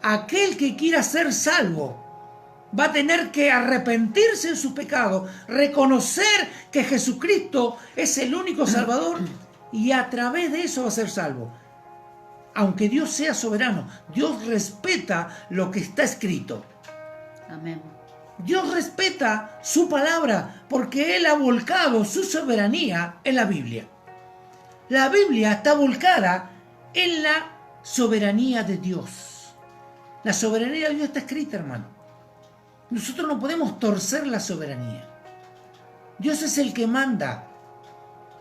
aquel que quiera ser salvo va a tener que arrepentirse en su pecado, reconocer que Jesucristo es el único Salvador, y a través de eso va a ser salvo. Aunque Dios sea soberano, Dios respeta lo que está escrito. Amén. Dios respeta su palabra porque Él ha volcado su soberanía en la Biblia. La Biblia está volcada en la soberanía de Dios. La soberanía de Dios está escrita, hermano. Nosotros no podemos torcer la soberanía. Dios es el que manda.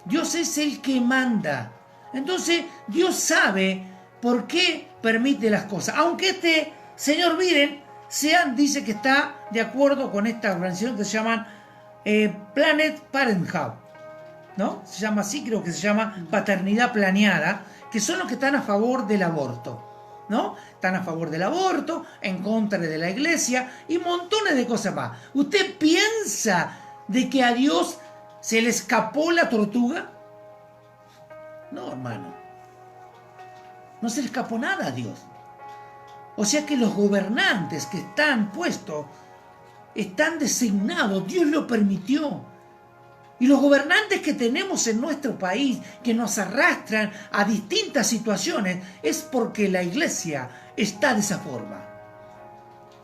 Dios es el que manda. Entonces, Dios sabe por qué permite las cosas. Aunque este señor Biden dice que está de acuerdo con esta organización que se llama Planned Parenthood, ¿no? Se llama así, creo que se llama paternidad planeada, que son los que están a favor del aborto, ¿no? Están a favor del aborto, en contra de la iglesia y montones de cosas más. ¿Usted piensa de que a Dios se le escapó la tortuga? No, hermano. No se le escapó nada a Dios. O sea que los gobernantes que están puestos están designados, Dios lo permitió. Y los gobernantes que tenemos en nuestro país, que nos arrastran a distintas situaciones, es porque la iglesia está de esa forma.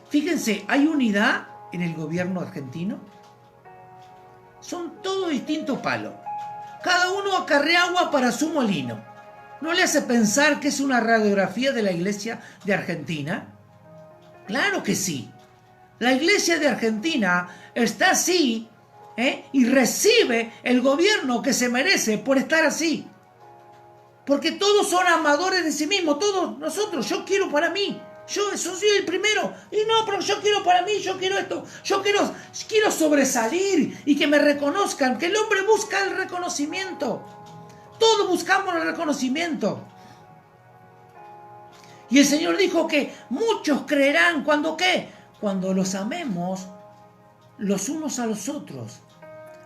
Fíjense, ¿hay unidad en el gobierno argentino? Son todos distintos palos. Cada uno acarrea agua para su molino. ¿No le hace pensar que es una radiografía de la iglesia de Argentina? Claro que sí. La iglesia de Argentina está así, y recibe el gobierno que se merece por estar así. Porque todos son amadores de sí mismos, todos nosotros. Yo quiero para mí. Yo soy el primero. Y no, pero yo quiero para mí, yo quiero esto. Yo quiero sobresalir y que me reconozcan. Que el hombre busca el reconocimiento. Todos buscamos el reconocimiento. Y el Señor dijo que muchos creerán cuando ¿qué? Cuando los amemos los unos a los otros.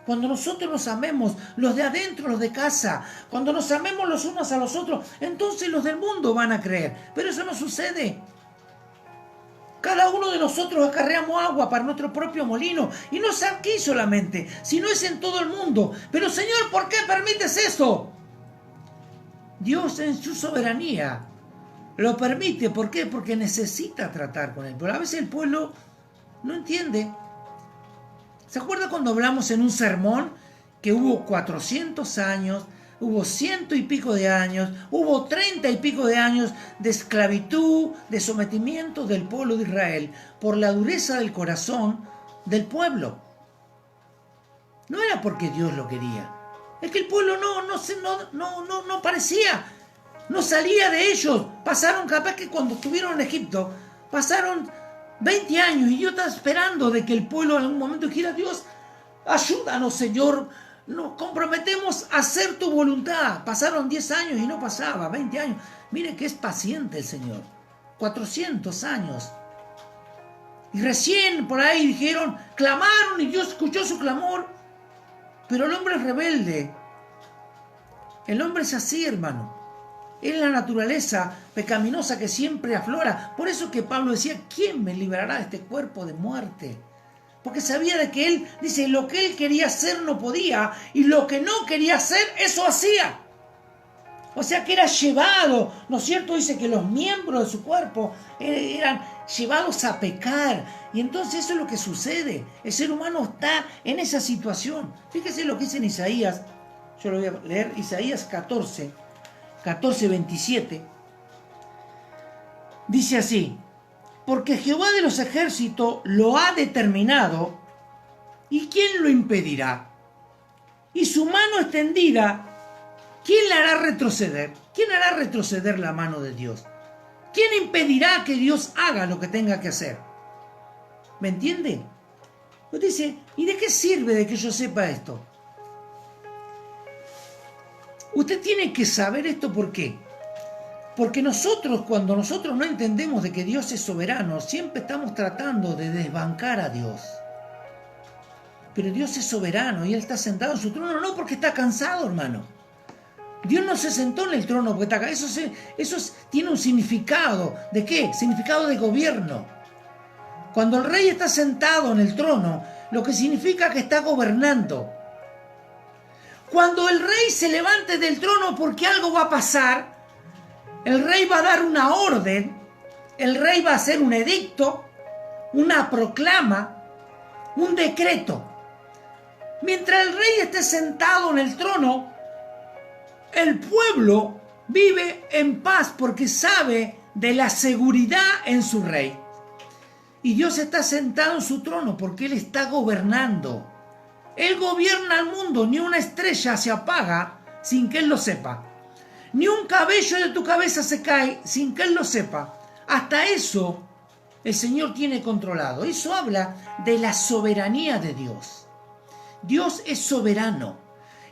Cuando nosotros nos amemos, los de adentro, los de casa, cuando nos amemos los unos a los otros, entonces los del mundo van a creer. Pero eso no sucede. Cada uno de nosotros acarreamos agua para nuestro propio molino. Y no es aquí solamente, sino es en todo el mundo. Pero Señor, ¿por qué permites eso? Dios en su soberanía lo permite. ¿Por qué? Porque necesita tratar con él. Pero a veces el pueblo no entiende. ¿Se acuerda cuando hablamos en un sermón que hubo 400 años, hubo 100 y pico de años, hubo 30 y pico de años de esclavitud, de sometimiento del pueblo de Israel por la dureza del corazón del pueblo? No era porque Dios lo quería. Es que el pueblo no parecía, no salía de ellos. Pasaron, capaz que cuando estuvieron en Egipto, pasaron 20 años y yo estaba esperando de que el pueblo en algún momento dijera: Dios, ayúdanos, Señor, nos comprometemos a hacer tu voluntad. Pasaron 10 años y no pasaba, 20 años. Miren que es paciente el Señor. 400 años. Y recién por ahí dijeron, clamaron y Dios escuchó su clamor. Pero el hombre es rebelde. El hombre es así, hermano. Es la naturaleza pecaminosa que siempre aflora. Por eso que Pablo decía: ¿quién me librará de este cuerpo de muerte? Porque sabía de que él, dice, lo que él quería hacer no podía, y lo que no quería hacer, eso hacía. O sea que era llevado, ¿no es cierto? Dice que los miembros de su cuerpo eran llevados a pecar. Y entonces eso es lo que sucede. El ser humano está en esa situación. Fíjese lo que dice en Isaías. Yo lo voy a leer. Isaías 14, 27. Dice así: porque Jehová de los ejércitos lo ha determinado, ¿y quién lo impedirá? Y su mano extendida, ¿quién la hará retroceder? ¿Quién hará retroceder la mano de Dios? ¿Quién impedirá que Dios haga lo que tenga que hacer? ¿Me entiende? Pues dice, ¿y de qué sirve de que yo sepa esto? Usted tiene que saber esto. ¿Por qué? Porque cuando nosotros no entendemos de que Dios es soberano, siempre estamos tratando de desbancar a Dios. Pero Dios es soberano y Él está sentado en su trono, no porque está cansado, hermano. Dios no se sentó en el trono porque está cansado. Eso tiene un significado. ¿De qué? Significado de gobierno. Cuando el rey está sentado en el trono, lo que significa que está gobernando. Cuando el rey se levante del trono porque algo va a pasar, el rey va a dar una orden, el rey va a hacer un edicto, una proclama, un decreto. Mientras el rey esté sentado en el trono, el pueblo vive en paz porque sabe de la seguridad en su rey. Y Dios está sentado en su trono porque Él está gobernando. Él gobierna el mundo, ni una estrella se apaga sin que Él lo sepa. Ni un cabello de tu cabeza se cae sin que Él lo sepa. Hasta eso el Señor tiene controlado. Eso habla de la soberanía de Dios. Dios es soberano.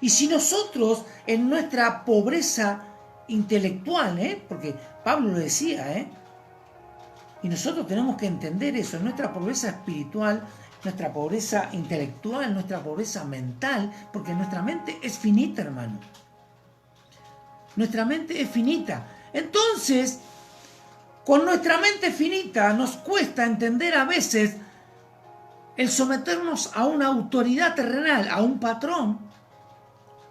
Y si nosotros en nuestra pobreza intelectual, porque Pablo lo decía, y nosotros tenemos que entender eso, en nuestra pobreza espiritual, nuestra pobreza intelectual, nuestra pobreza mental, porque nuestra mente es finita, hermano. Nuestra mente es finita. Entonces, con nuestra mente finita nos cuesta entender a veces el someternos a una autoridad terrenal, a un patrón,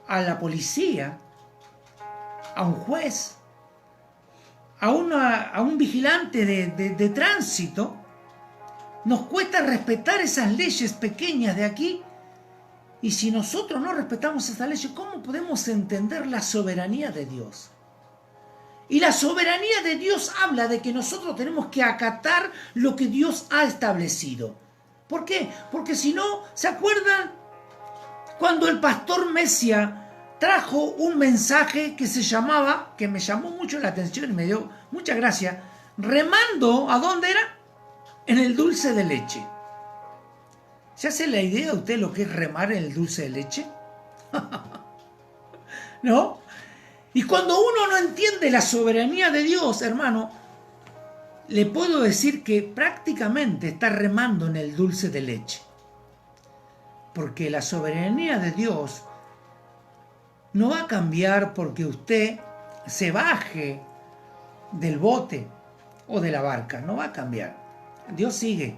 a la policía, a un juez, a un vigilante de tránsito. Nos cuesta respetar esas leyes pequeñas de aquí. Y si nosotros no respetamos esas leyes, ¿cómo podemos entender la soberanía de Dios? Y la soberanía de Dios habla de que nosotros tenemos que acatar lo que Dios ha establecido. ¿Por qué? Porque si no, ¿se acuerdan cuando el pastor Mesia trajo un mensaje que se llamaba, que me llamó mucho la atención y me dio mucha gracia, remando, ¿a dónde era? En el dulce de leche. ¿Se hace la idea usted lo que es remar en el dulce de leche? ¿No? Y cuando uno no entiende la soberanía de Dios, hermano, le puedo decir que prácticamente está remando en el dulce de leche. Porque la soberanía de Dios no va a cambiar porque usted se baje del bote o de la barca. No va a cambiar. Dios sigue.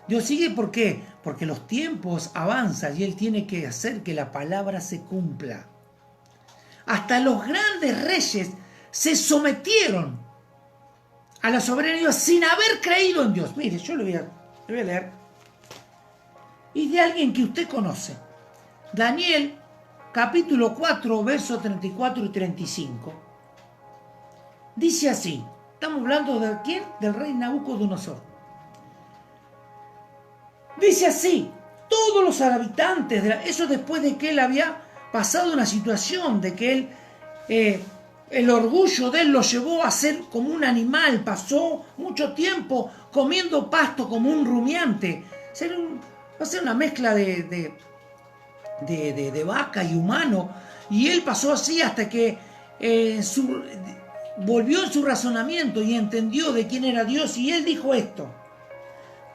Dios sigue, ¿por qué? Porque los tiempos avanzan y Él tiene que hacer que la palabra se cumpla. Hasta los grandes reyes se sometieron a la soberanía de Dios sin haber creído en Dios. Mire, yo le voy a leer. Y de alguien que usted conoce. Daniel, capítulo 4, versos 34 y 35. Dice así. Estamos hablando de ¿quién? Del rey Nabucodonosor. Dice así, todos los habitantes, eso después de que él había pasado una situación, de que él, el orgullo de él lo llevó a ser como un animal, pasó mucho tiempo comiendo pasto como un rumiante, va a ser una mezcla de vaca y humano, y él pasó así hasta que volvió en su razonamiento y entendió de quién era Dios, y él dijo esto.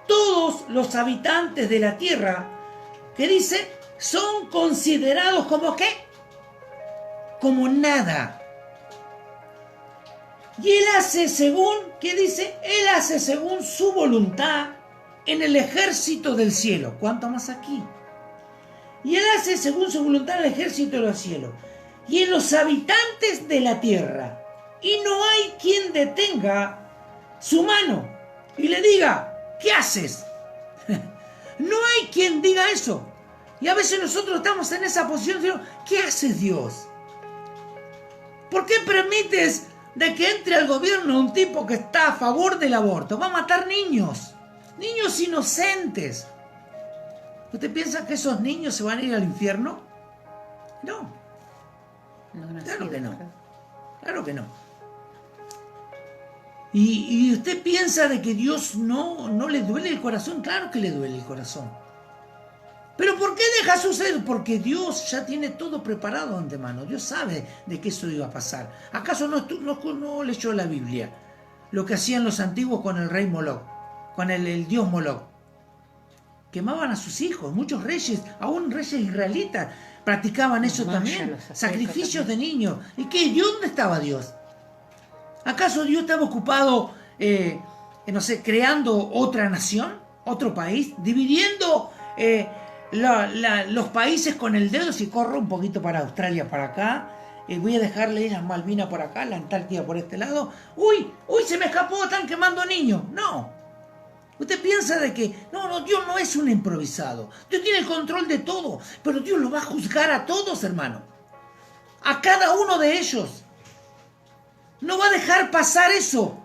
Todos los habitantes de la tierra, que dice, son considerados como ¿qué? Como nada. Y él hace según, ¿qué dice? Él hace según su voluntad en el ejército del cielo. ¿Cuánto más aquí? Y él hace según su voluntad en el ejército del cielo. Y en los habitantes de la tierra. Y no hay quien detenga su mano y le diga, ¿qué haces? No hay quien diga eso. Y a veces nosotros estamos en esa posición de decir, ¿qué haces, Dios? ¿Por qué permites de que entre al gobierno un tipo que está a favor del aborto? Va a matar niños. Niños inocentes. ¿Usted piensa que esos niños se van a ir al infierno? No. Claro que no. Claro que no. Y usted piensa de que Dios no le duele el corazón. Claro que le duele el corazón. ¿Pero por qué deja suceder? Porque Dios ya tiene todo preparado de antemano. Dios sabe de que eso iba a pasar. ¿Acaso no leyó la Biblia? Lo que hacían los antiguos con el rey Moloch, con el dios Moloch. Quemaban a sus hijos. Muchos reyes, aún reyes israelitas, practicaban eso también. Sacrificios de niños. ¿Y qué? ¿Y dónde estaba Dios? ¿Acaso Dios estaba ocupado, creando otra nación, otro país, dividiendo los países con el dedo? Si corro un poquito para Australia, para acá, voy a dejarle las Malvinas por acá, la Antártida por este lado. ¡Uy! Se me escapó! ¡Están quemando niños! ¡No! Usted piensa de que, no, Dios no es un improvisado. Dios tiene el control de todo, pero Dios lo va a juzgar a todos, hermano. A cada uno de ellos. No va a dejar pasar eso,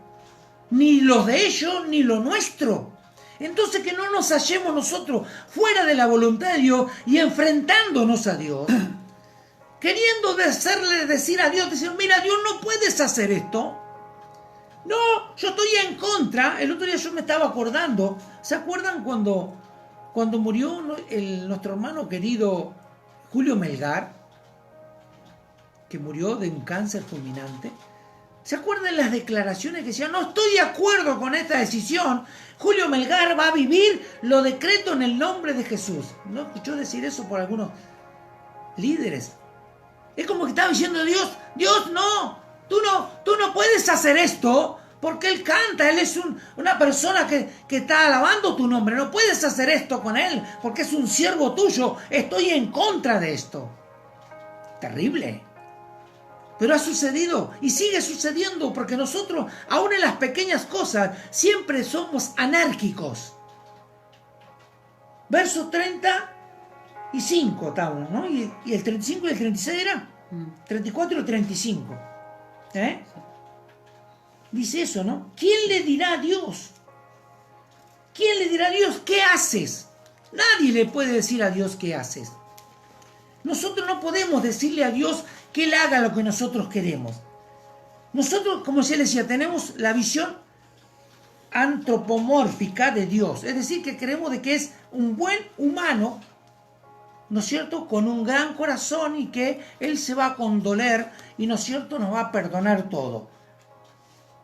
ni los de ellos, ni lo nuestro. Entonces que no nos hallemos nosotros fuera de la voluntad de Dios y enfrentándonos a Dios, queriendo hacerle decir a Dios, mira, Dios, no puedes hacer esto. No, yo estoy en contra. El otro día yo me estaba acordando, ¿se acuerdan cuando murió nuestro hermano querido Julio Melgar, que murió de un cáncer fulminante? ¿Se acuerdan las declaraciones que decían, no estoy de acuerdo con esta decisión? Julio Melgar va a vivir, lo decreto en el nombre de Jesús. ¿No escuchó decir eso por algunos líderes? Es como que estaba diciendo Dios, Dios no, tú no puedes hacer esto, porque Él canta, Él es una persona que está alabando tu nombre, no puedes hacer esto con Él, porque es un siervo tuyo, estoy en contra de esto. Terrible. Pero ha sucedido y sigue sucediendo, porque nosotros, aún en las pequeñas cosas, siempre somos anárquicos. Verso 35 estábamos, ¿no? Y el 35 y el 36 era 34 y 35. Dice eso, ¿no? ¿Quién le dirá a Dios? ¿Quién le dirá a Dios qué haces? Nadie le puede decir a Dios qué haces. Nosotros no podemos decirle a Dios que Él haga lo que nosotros queremos. Nosotros, como ya les decía, tenemos la visión antropomórfica de Dios. Es decir, que creemos de que es un buen humano, ¿no es cierto?, con un gran corazón, y que Él se va a condoler y, ¿no es cierto?, nos va a perdonar todo.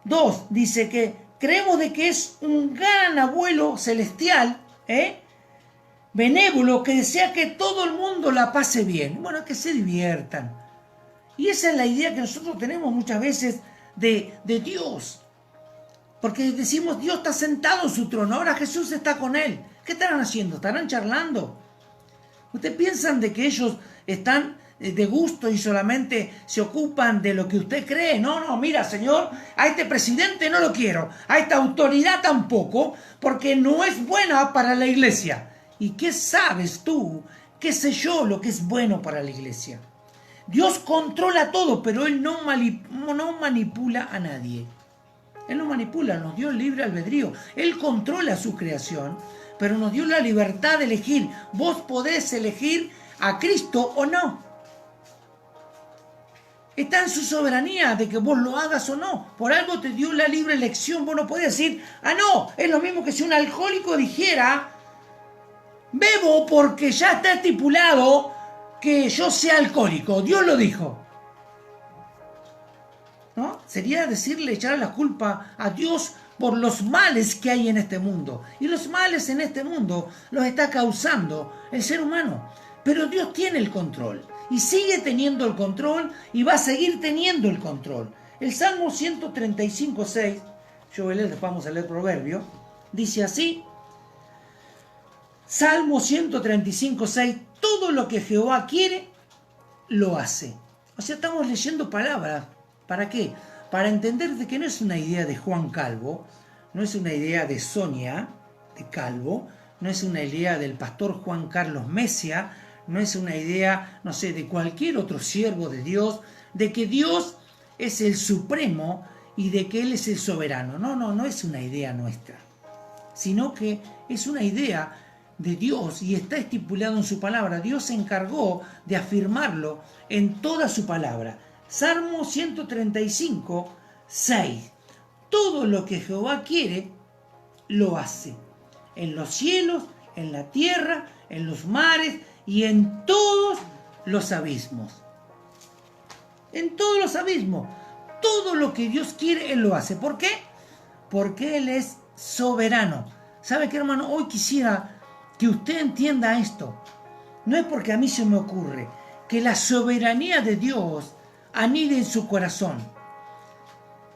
2, dice que creemos de que es un gran abuelo celestial, benévolo, que desea que todo el mundo la pase bien. Bueno, que se diviertan. Y esa es la idea que nosotros tenemos muchas veces de Dios. Porque decimos, Dios está sentado en su trono, ahora Jesús está con Él. ¿Qué estarán haciendo? ¿Estarán charlando? ¿Ustedes piensan de que ellos están de gusto y solamente se ocupan de lo que usted cree? No, mira, Señor, a este presidente no lo quiero, a esta autoridad tampoco, porque no es buena para la iglesia. ¿Y qué sabes tú? ¿Qué sé yo lo que es bueno para la iglesia? Dios controla todo, pero Él no manipula a nadie. Él no manipula, nos dio el libre albedrío. Él controla su creación, pero nos dio la libertad de elegir. Vos podés elegir a Cristo o no. Está en su soberanía de que vos lo hagas o no. Por algo te dio la libre elección. Vos no podés decir, no, es lo mismo que si un alcohólico dijera, bebo porque ya está estipulado que yo sea alcohólico. Dios lo dijo. ¿No? Sería decirle, echar la culpa a Dios por los males que hay en este mundo. Y los males en este mundo los está causando el ser humano. Pero Dios tiene el control. Y sigue teniendo el control. Y va a seguir teniendo el control. El Salmo 135:6, yo voy a leer, después vamos a leer Proverbio, dice así. Salmo 135:6, todo lo que Jehová quiere, lo hace. O sea, estamos leyendo palabras. ¿Para qué? Para entender de que no es una idea de Juan Calvo, no es una idea de Sonia de Calvo, no es una idea del pastor Juan Carlos Mesia, no es una idea, no sé, de cualquier otro siervo de Dios, de que Dios es el supremo y de que Él es el soberano. No es una idea nuestra, sino que es una idea de Dios y está estipulado en su palabra. Dios se encargó de afirmarlo en toda su palabra. Salmo 135:6. Todo lo que Jehová quiere, lo hace. En los cielos, en la tierra, en los mares y en todos los abismos. En todos los abismos. Todo lo que Dios quiere, Él lo hace. ¿Por qué? Porque Él es soberano. ¿Sabe qué, hermano? Hoy quisiera que usted entienda esto. No es porque a mí se me ocurre. Que la soberanía de Dios anide en su corazón.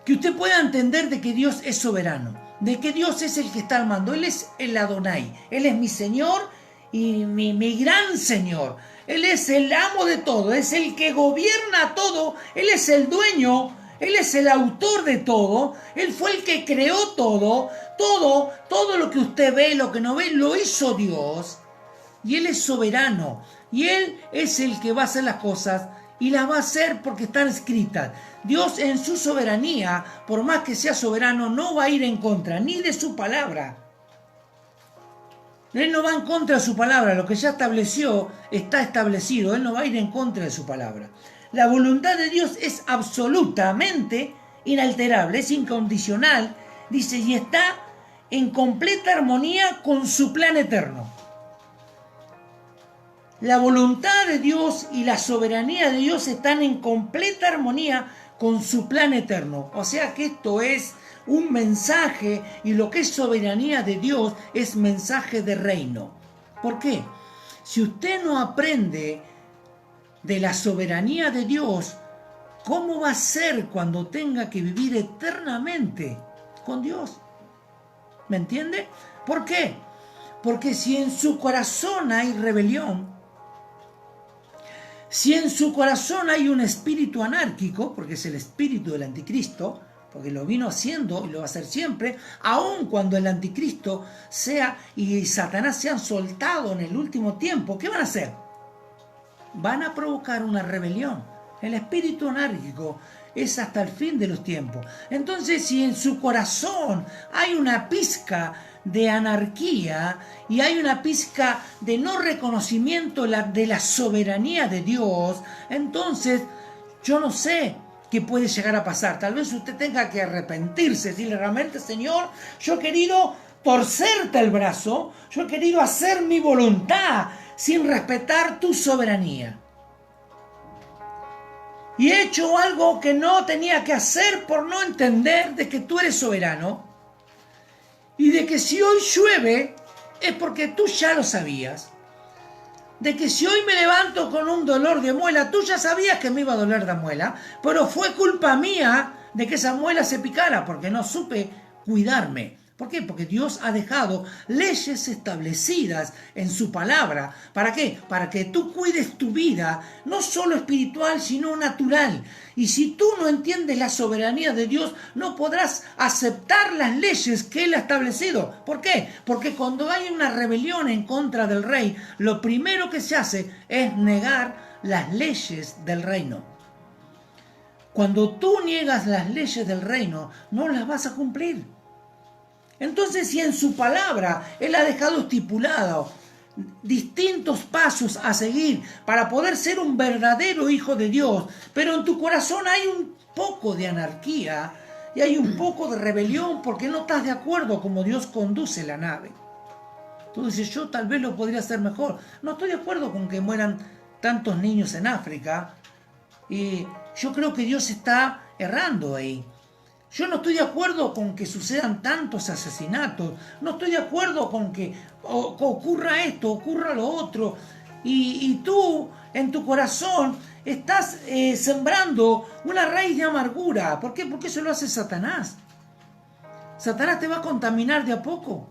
Que usted pueda entender de que Dios es soberano. De que Dios es el que está al mando. Él es el Adonai. Él es mi Señor y mi gran Señor. Él es el amo de todo. Es el que gobierna todo. Él es el dueño. Él es el autor de todo. Él fue el que creó todo. Todo lo que usted ve, lo que no ve, lo hizo Dios. Y Él es soberano. Y Él es el que va a hacer las cosas. Y las va a hacer porque están escritas. Dios en su soberanía, por más que sea soberano, no va a ir en contra ni de su palabra. Él no va en contra de su palabra. Lo que ya estableció está establecido. Él no va a ir en contra de su palabra. La voluntad de Dios es absolutamente inalterable, es incondicional. Dice, y está en completa armonía con su plan eterno. La voluntad de Dios y la soberanía de Dios están en completa armonía con su plan eterno. O sea que esto es un mensaje, y lo que es soberanía de Dios es mensaje de reino. ¿Por qué? Si usted no aprende de la soberanía de Dios, ¿cómo va a ser cuando tenga que vivir eternamente con Dios? ¿Me entiende? ¿Por qué? Porque si en su corazón hay rebelión, si en su corazón hay un espíritu anárquico, porque es el espíritu del anticristo, porque lo vino haciendo y lo va a hacer siempre, aun cuando el anticristo sea y Satanás sean soltados en el último tiempo, ¿qué van a hacer? Van a provocar una rebelión. El espíritu anárquico es hasta el fin de los tiempos. Entonces, si en su corazón hay una pizca de anarquía y hay una pizca de no reconocimiento de la soberanía de Dios, entonces yo no sé qué puede llegar a pasar. Tal vez usted tenga que arrepentirse, decirle realmente: Señor, yo he querido torcerte el brazo, yo he querido hacer mi voluntad sin respetar tu soberanía. Y he hecho algo que no tenía que hacer por no entender de que tú eres soberano y de que si hoy llueve es porque tú ya lo sabías. De que si hoy me levanto con un dolor de muela, tú ya sabías que me iba a doler la muela, pero fue culpa mía de que esa muela se picara porque no supe cuidarme. ¿Por qué? Porque Dios ha dejado leyes establecidas en su palabra. ¿Para qué? Para que tú cuides tu vida, no solo espiritual, sino natural. Y si tú no entiendes la soberanía de Dios, no podrás aceptar las leyes que Él ha establecido. ¿Por qué? Porque cuando hay una rebelión en contra del rey, lo primero que se hace es negar las leyes del reino. Cuando tú niegas las leyes del reino, no las vas a cumplir. Entonces, si en su palabra Él ha dejado estipulado distintos pasos a seguir para poder ser un verdadero hijo de Dios, pero en tu corazón hay un poco de anarquía y hay un poco de rebelión porque no estás de acuerdo como Dios conduce la nave. Tú dices: yo tal vez lo podría hacer mejor. No estoy de acuerdo con que mueran tantos niños en África y yo creo que Dios está errando ahí. Yo no estoy de acuerdo con que sucedan tantos asesinatos, no estoy de acuerdo con que ocurra esto, ocurra lo otro, y tú en tu corazón estás sembrando una raíz de amargura. ¿Por qué? Porque eso lo hace Satanás. Satanás te va a contaminar de a poco.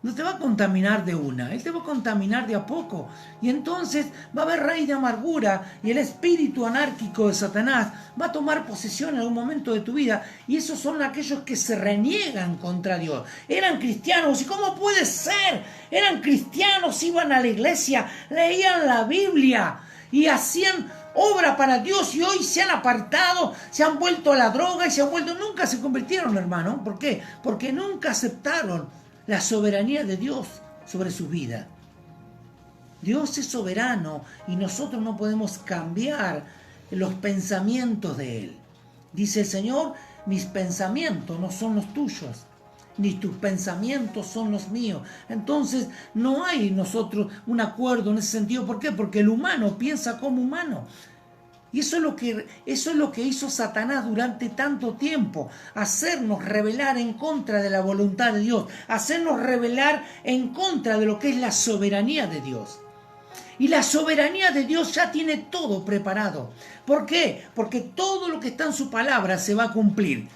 No te va a contaminar de una, Él te va a contaminar de a poco. Y entonces va a haber raíz de amargura y el espíritu anárquico de Satanás va a tomar posesión en algún momento de tu vida. Y esos son aquellos que se reniegan contra Dios. Eran cristianos, ¿y cómo puede ser? Eran cristianos, iban a la iglesia, leían la Biblia y hacían obra para Dios, y hoy se han apartado, se han vuelto a la droga y nunca se convirtieron, hermano. ¿Por qué? Porque nunca aceptaron la soberanía de Dios sobre su vida. Dios es soberano y nosotros no podemos cambiar los pensamientos de Él. Dice el Señor: mis pensamientos no son los tuyos, ni tus pensamientos son los míos. Entonces no hay nosotros un acuerdo en ese sentido. ¿Por qué? Porque el humano piensa como humano. Y eso es lo que hizo Satanás durante tanto tiempo: hacernos rebelar en contra de la voluntad de Dios, hacernos rebelar en contra de lo que es la soberanía de Dios. Y la soberanía de Dios ya tiene todo preparado. ¿Por qué? Porque todo lo que está en su palabra se va a cumplir.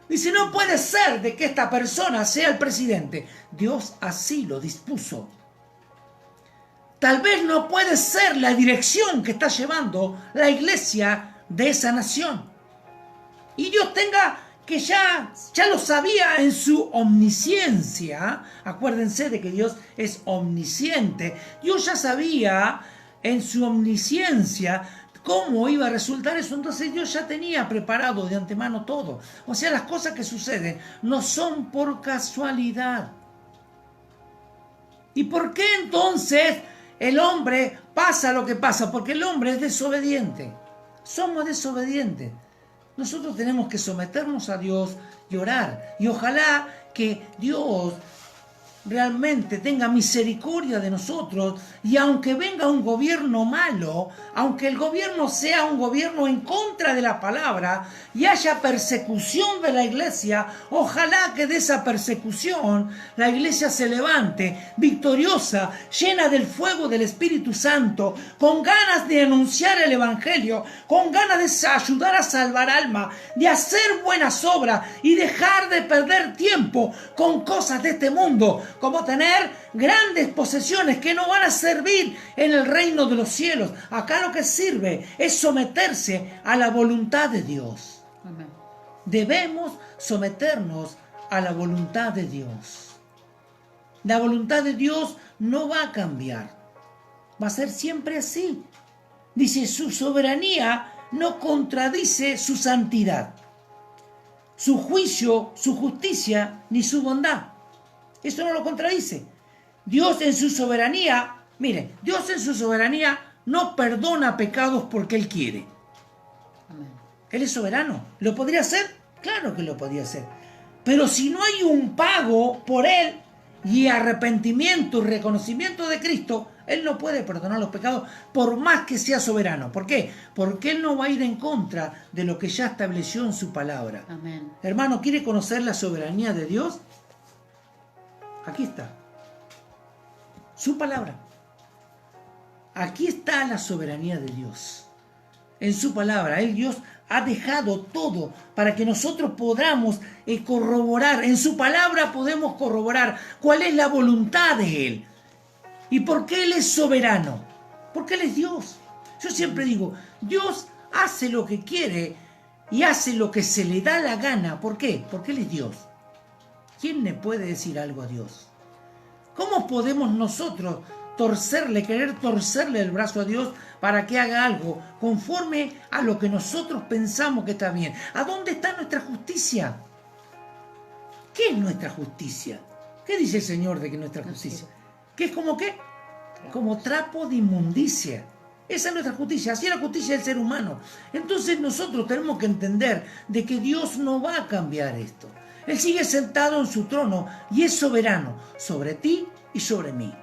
Dice: no puede ser de que esta persona sea el presidente. Dios así lo dispuso. Tal vez no puede ser la dirección que está llevando la iglesia de esa nación. Y Dios tenga que ya lo sabía en su omnisciencia. Acuérdense de que Dios es omnisciente. Dios ya sabía en su omnisciencia cómo iba a resultar eso. Entonces Dios ya tenía preparado de antemano todo. O sea, las cosas que suceden no son por casualidad. ¿Y por qué entonces el hombre pasa lo que pasa? Porque el hombre es desobediente. Somos desobedientes. Nosotros tenemos que someternos a Dios y orar. Y ojalá que Dios realmente tenga misericordia de nosotros, y aunque venga un gobierno malo, aunque el gobierno sea un gobierno en contra de la palabra y haya persecución de la iglesia, ojalá que de esa persecución la iglesia se levante victoriosa, llena del fuego del Espíritu Santo, con ganas de anunciar el evangelio, con ganas de ayudar a salvar alma, de hacer buenas obras y dejar de perder tiempo con cosas de este mundo, como tener grandes posesiones que no van a servir en el reino de los cielos. Acá lo que sirve es someterse a la voluntad de Dios. Amén. Debemos someternos a la voluntad de Dios. La voluntad de Dios no va a cambiar. Va a ser siempre así. Dice, su soberanía no contradice su santidad, su juicio, su justicia, ni su bondad. Eso no lo contradice. Dios en su soberanía, mire, Dios en su soberanía no perdona pecados porque Él quiere. Amén. Él es soberano. ¿Lo podría hacer? Claro que lo podría hacer. Pero si no hay un pago por Él y arrepentimiento y reconocimiento de Cristo, Él no puede perdonar los pecados por más que sea soberano. ¿Por qué? Porque Él no va a ir en contra de lo que ya estableció en su palabra. Amén. Hermano, ¿quiere conocer la soberanía de Dios? Aquí está. Su palabra. Aquí está la soberanía de Dios. En su palabra, Dios ha dejado todo para que nosotros podamos corroborar. En su palabra podemos corroborar cuál es la voluntad de Él. ¿Y por qué Él es soberano? Porque Él es Dios. Yo siempre digo, Dios hace lo que quiere y hace lo que se le da la gana. ¿Por qué? Porque Él es Dios. ¿Quién le puede decir algo a Dios? ¿Cómo podemos nosotros querer torcerle el brazo a Dios para que haga algo conforme a lo que nosotros pensamos que está bien? ¿A dónde está nuestra justicia? ¿Qué es nuestra justicia? ¿Qué dice el Señor de que nuestra justicia? ¿Qué es como qué? Como trapo de inmundicia. Esa es nuestra justicia, así es la justicia del ser humano. Entonces nosotros tenemos que entender de que Dios no va a cambiar esto. Él sigue sentado en su trono y es soberano sobre ti y sobre mí.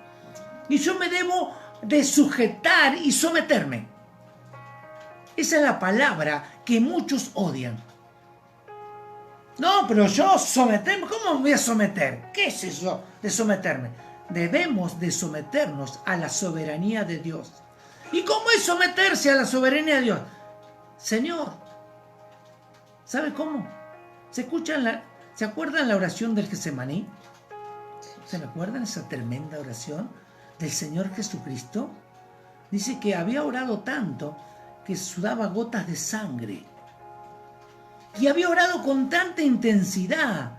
Y yo me debo de sujetar y someterme. Esa es la palabra que muchos odian. No, pero yo someterme, ¿cómo me voy a someter? ¿Qué es eso de someterme? Debemos de someternos a la soberanía de Dios. ¿Y cómo es someterse a la soberanía de Dios? Señor, ¿sabe cómo? ¿Se acuerdan la oración del Getsemaní? ¿Se acuerdan esa tremenda oración del Señor Jesucristo? Dice que había orado tanto que sudaba gotas de sangre. Y había orado con tanta intensidad,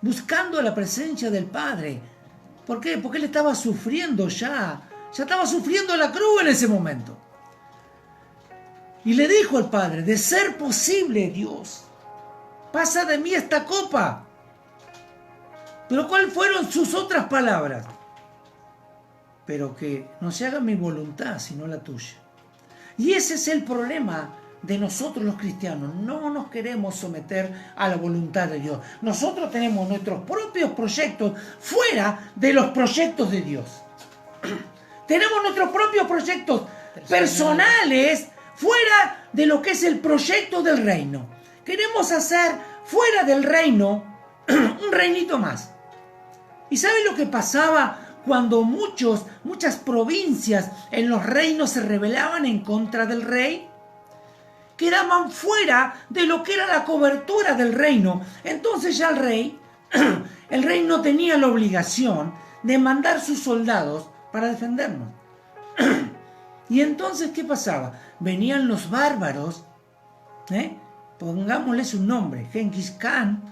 buscando la presencia del Padre. ¿Por qué? Porque Él estaba sufriendo ya estaba sufriendo la cruz en ese momento. Y le dijo al Padre, de ser posible, Dios, pasa de mí esta copa. Pero ¿cuáles fueron sus otras palabras? Pero que no se haga mi voluntad, sino la tuya. Y ese es el problema de nosotros los cristianos. No nos queremos someter a la voluntad de Dios. Nosotros tenemos nuestros propios proyectos fuera de los proyectos de Dios. Tenemos nuestros propios proyectos personales fuera de lo que es el proyecto del reino. Queremos hacer fuera del reino un reinito más. ¿Y sabe lo que pasaba cuando muchas provincias en los reinos se rebelaban en contra del rey? Quedaban fuera de lo que era la cobertura del reino. Entonces ya el rey no tenía la obligación de mandar sus soldados para defendernos. Y entonces, ¿qué pasaba? Venían los bárbaros, pongámosles un nombre, Genghis Khan,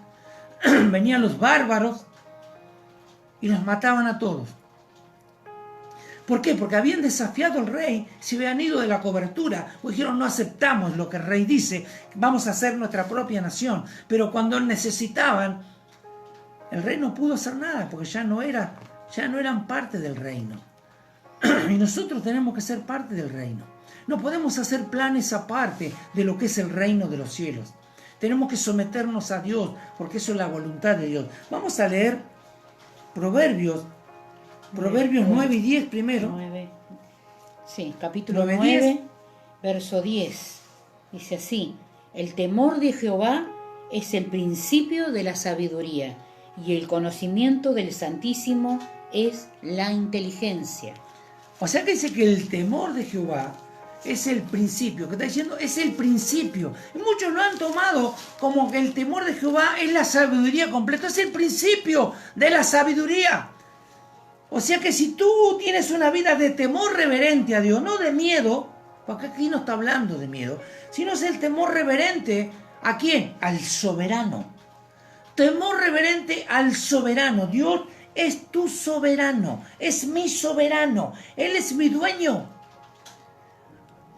venían los bárbaros y los mataban a todos. ¿Por qué? Porque habían desafiado al rey, se habían ido de la cobertura, o dijeron no aceptamos lo que el rey dice, vamos a hacer nuestra propia nación. Pero cuando necesitaban, el rey no pudo hacer nada, porque ya no eran parte del reino. Y nosotros tenemos que ser parte del reino. No podemos hacer planes aparte de lo que es el reino de los cielos. Tenemos que someternos a Dios, porque eso es la voluntad de Dios. Vamos a leer Proverbios 9 y 10 primero. 9. Sí, capítulo 9, 9, 10. verso 10. Dice así: el temor de Jehová es el principio de la sabiduría, y el conocimiento del Santísimo es la inteligencia. O sea que dice que el temor de Jehová es el principio, que está diciendo es el principio. Y muchos lo han tomado como que el temor de Jehová es la sabiduría completa, es el principio de la sabiduría. O sea que si tú tienes una vida de temor reverente a Dios, no de miedo, porque aquí no está hablando de miedo, sino es el temor reverente ¿a quién? Al soberano. Temor reverente al soberano. Dios es tu soberano, es mi soberano, Él es mi dueño.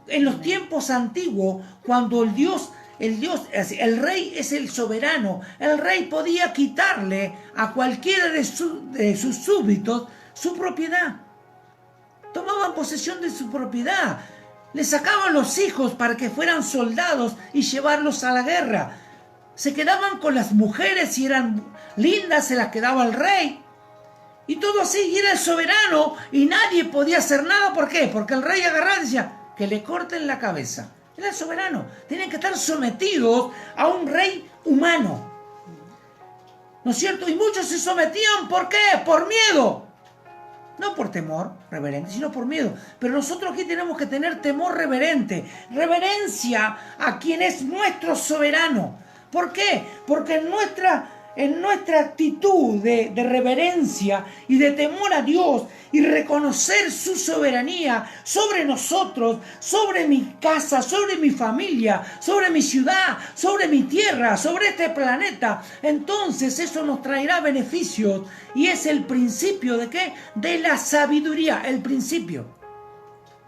En los tiempos antiguos, cuando el rey es el soberano, el rey podía quitarle a cualquiera de sus súbditos su propiedad. Tomaban posesión de su propiedad, le sacaban los hijos para que fueran soldados y llevarlos a la guerra. Se quedaban con las mujeres, si eran lindas se las quedaba el rey. Y todo así, y era el soberano y nadie podía hacer nada. ¿Por qué? Porque el rey agarraba y decía que le corten la cabeza. Era el soberano. Tienen que estar sometidos a un rey humano. ¿No es cierto? Y muchos se sometían, ¿por qué? Por miedo. No por temor reverente, sino por miedo. Pero nosotros aquí tenemos que tener temor reverente. Reverencia a quien es nuestro soberano. ¿Por qué? Porque en nuestra actitud de reverencia y de temor a Dios y reconocer su soberanía sobre nosotros, sobre mi casa, sobre mi familia, sobre mi ciudad, sobre mi tierra, sobre este planeta, entonces eso nos traerá beneficios y es el principio ¿de qué? De la sabiduría, el principio.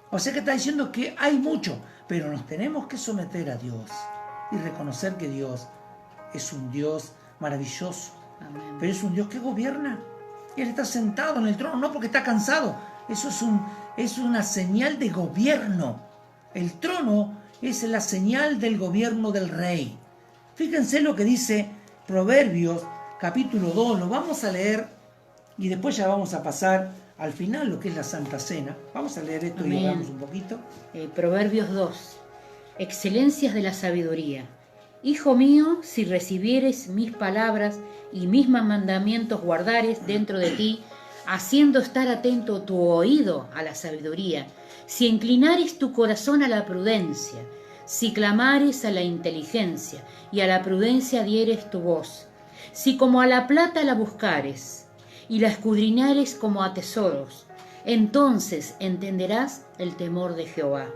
O sea que está diciendo que hay mucho, pero nos tenemos que someter a Dios y reconocer que Dios es un Dios maravilloso. Amén. Pero es un Dios que gobierna. Él está sentado en el trono, no porque está cansado. Eso es una señal de gobierno. El trono es la señal del gobierno del rey. Fíjense lo que dice Proverbios capítulo 2. Lo vamos a leer y después ya vamos a pasar al final lo que es la Santa Cena. Vamos a leer esto. Amén. Y oramos un poquito. Proverbios 2. Excelencias de la sabiduría. Hijo mío, si recibieres mis palabras y mis mandamientos guardares dentro de ti, haciendo estar atento tu oído a la sabiduría, si inclinares tu corazón a la prudencia, si clamares a la inteligencia y a la prudencia dieres tu voz, si como a la plata la buscares y la escudriñares como a tesoros, entonces entenderás el temor de Jehová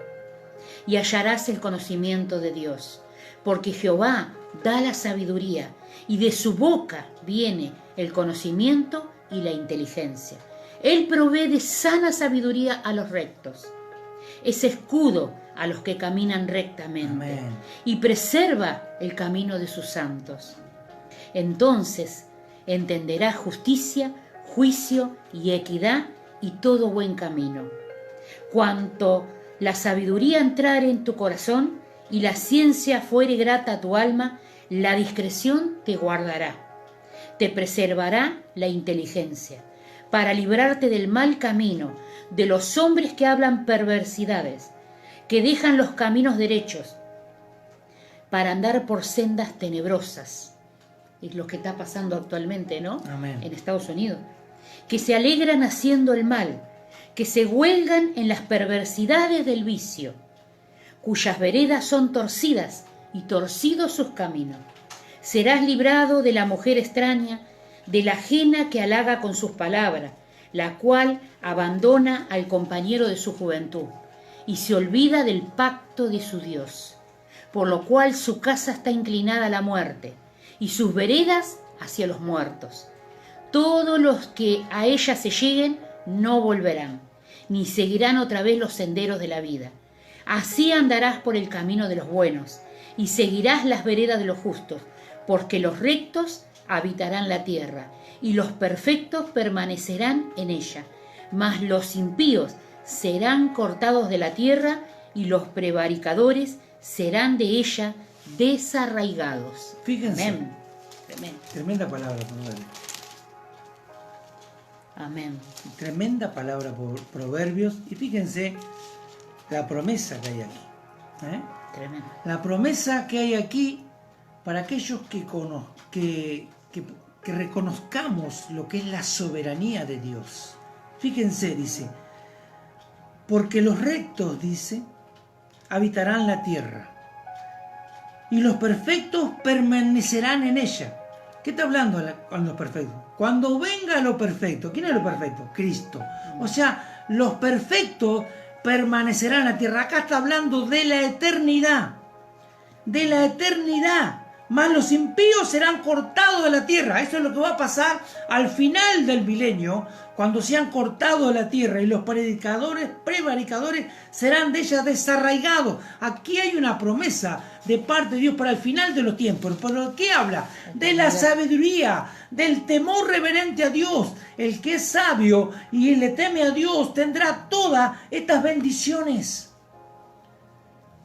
y hallarás el conocimiento de Dios. Porque Jehová da la sabiduría, y de su boca viene el conocimiento y la inteligencia. Él provee de sana sabiduría a los rectos. Es escudo a los que caminan rectamente. Amén. Y preserva el camino de sus santos. Entonces entenderás justicia, juicio y equidad y todo buen camino. Cuanto la sabiduría entrare en tu corazón, y la ciencia fuere grata a tu alma, la discreción te guardará. Te preservará la inteligencia, para librarte del mal camino, de los hombres que hablan perversidades, que dejan los caminos derechos, para andar por sendas tenebrosas. Es lo que está pasando actualmente, ¿no? Amén. En Estados Unidos. Que se alegran haciendo el mal, que se huelgan en las perversidades del vicio, cuyas veredas son torcidas y torcidos sus caminos. Serás librado de la mujer extraña, de la ajena que halaga con sus palabras, la cual abandona al compañero de su juventud y se olvida del pacto de su Dios, por lo cual su casa está inclinada a la muerte y sus veredas hacia los muertos. Todos los que a ella se lleguen no volverán, ni seguirán otra vez los senderos de la vida. Así andarás por el camino de los buenos y seguirás las veredas de los justos, porque los rectos habitarán la tierra y los perfectos permanecerán en ella. Mas los impíos serán cortados de la tierra y los prevaricadores serán de ella desarraigados. Fíjense, Amén. Tremenda palabra, Amén. Tremenda palabra por Proverbios. Y fíjense la promesa que hay aquí. Tremendo. La promesa que hay aquí para aquellos que reconozcamos lo que es la soberanía de Dios. Fíjense, dice, porque los rectos, dice, habitarán la tierra y los perfectos permanecerán en ella. ¿Qué está hablando con los perfectos? Cuando venga lo perfecto, ¿quién es lo perfecto? Cristo. O sea, los perfectos permanecerán en la tierra. Acá está hablando de la eternidad. De la eternidad. Más los impíos serán cortados de la tierra. Eso es lo que va a pasar al final del milenio, cuando sean cortados de la tierra y los prevaricadores serán de ella desarraigados. Aquí hay una promesa de parte de Dios para el final de los tiempos. ¿Pero qué habla? De la sabiduría, del temor reverente a Dios. El que es sabio y le teme a Dios tendrá todas estas bendiciones.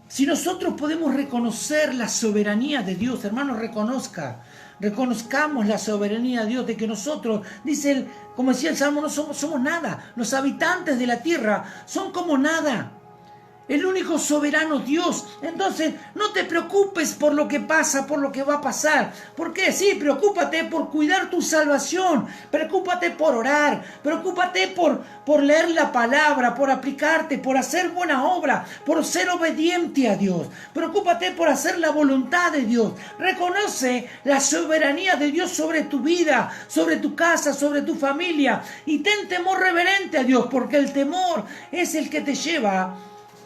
Si nosotros podemos reconocer la soberanía de Dios, hermanos, reconozcamos la soberanía de Dios, de que nosotros, dice como decía el Salmo, no somos nada. Los habitantes de la tierra son como nada. El único soberano Dios. Entonces, no te preocupes por lo que pasa, por lo que va a pasar. ¿Por qué? Sí, preocúpate por cuidar tu salvación. Preocúpate por orar. Preocúpate por leer la palabra, por aplicarte, por hacer buena obra, por ser obediente a Dios. Preocúpate por hacer la voluntad de Dios. Reconoce la soberanía de Dios sobre tu vida, sobre tu casa, sobre tu familia. Y ten temor reverente a Dios, porque el temor es el que te lleva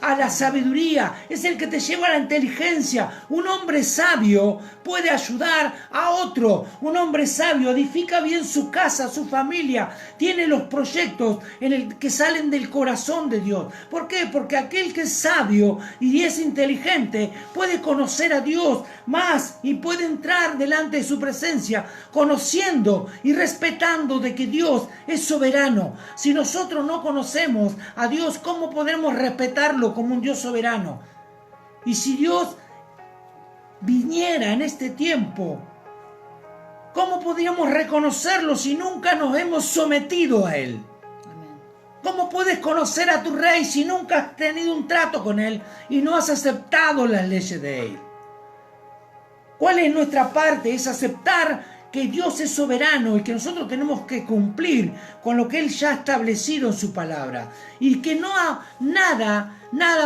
a la sabiduría, es el que te lleva a la inteligencia. Un hombre sabio puede ayudar a otro. Un hombre sabio edifica bien su casa, su familia, tiene los proyectos que salen del corazón de Dios. ¿Por qué? Porque aquel que es sabio y es inteligente puede conocer a Dios más y puede entrar delante de su presencia conociendo y respetando de que Dios es soberano. Si nosotros no conocemos a Dios, ¿cómo podremos respetarlo como un Dios soberano? Y si Dios viniera en este tiempo, ¿cómo podríamos reconocerlo si nunca nos hemos sometido a Él? Amén. ¿Cómo puedes conocer a tu rey si nunca has tenido un trato con Él y no has aceptado las leyes de Él? ¿Cuál es nuestra parte? Es aceptar que Dios es soberano y que nosotros tenemos que cumplir con lo que Él ya ha establecido en su palabra. Y que nada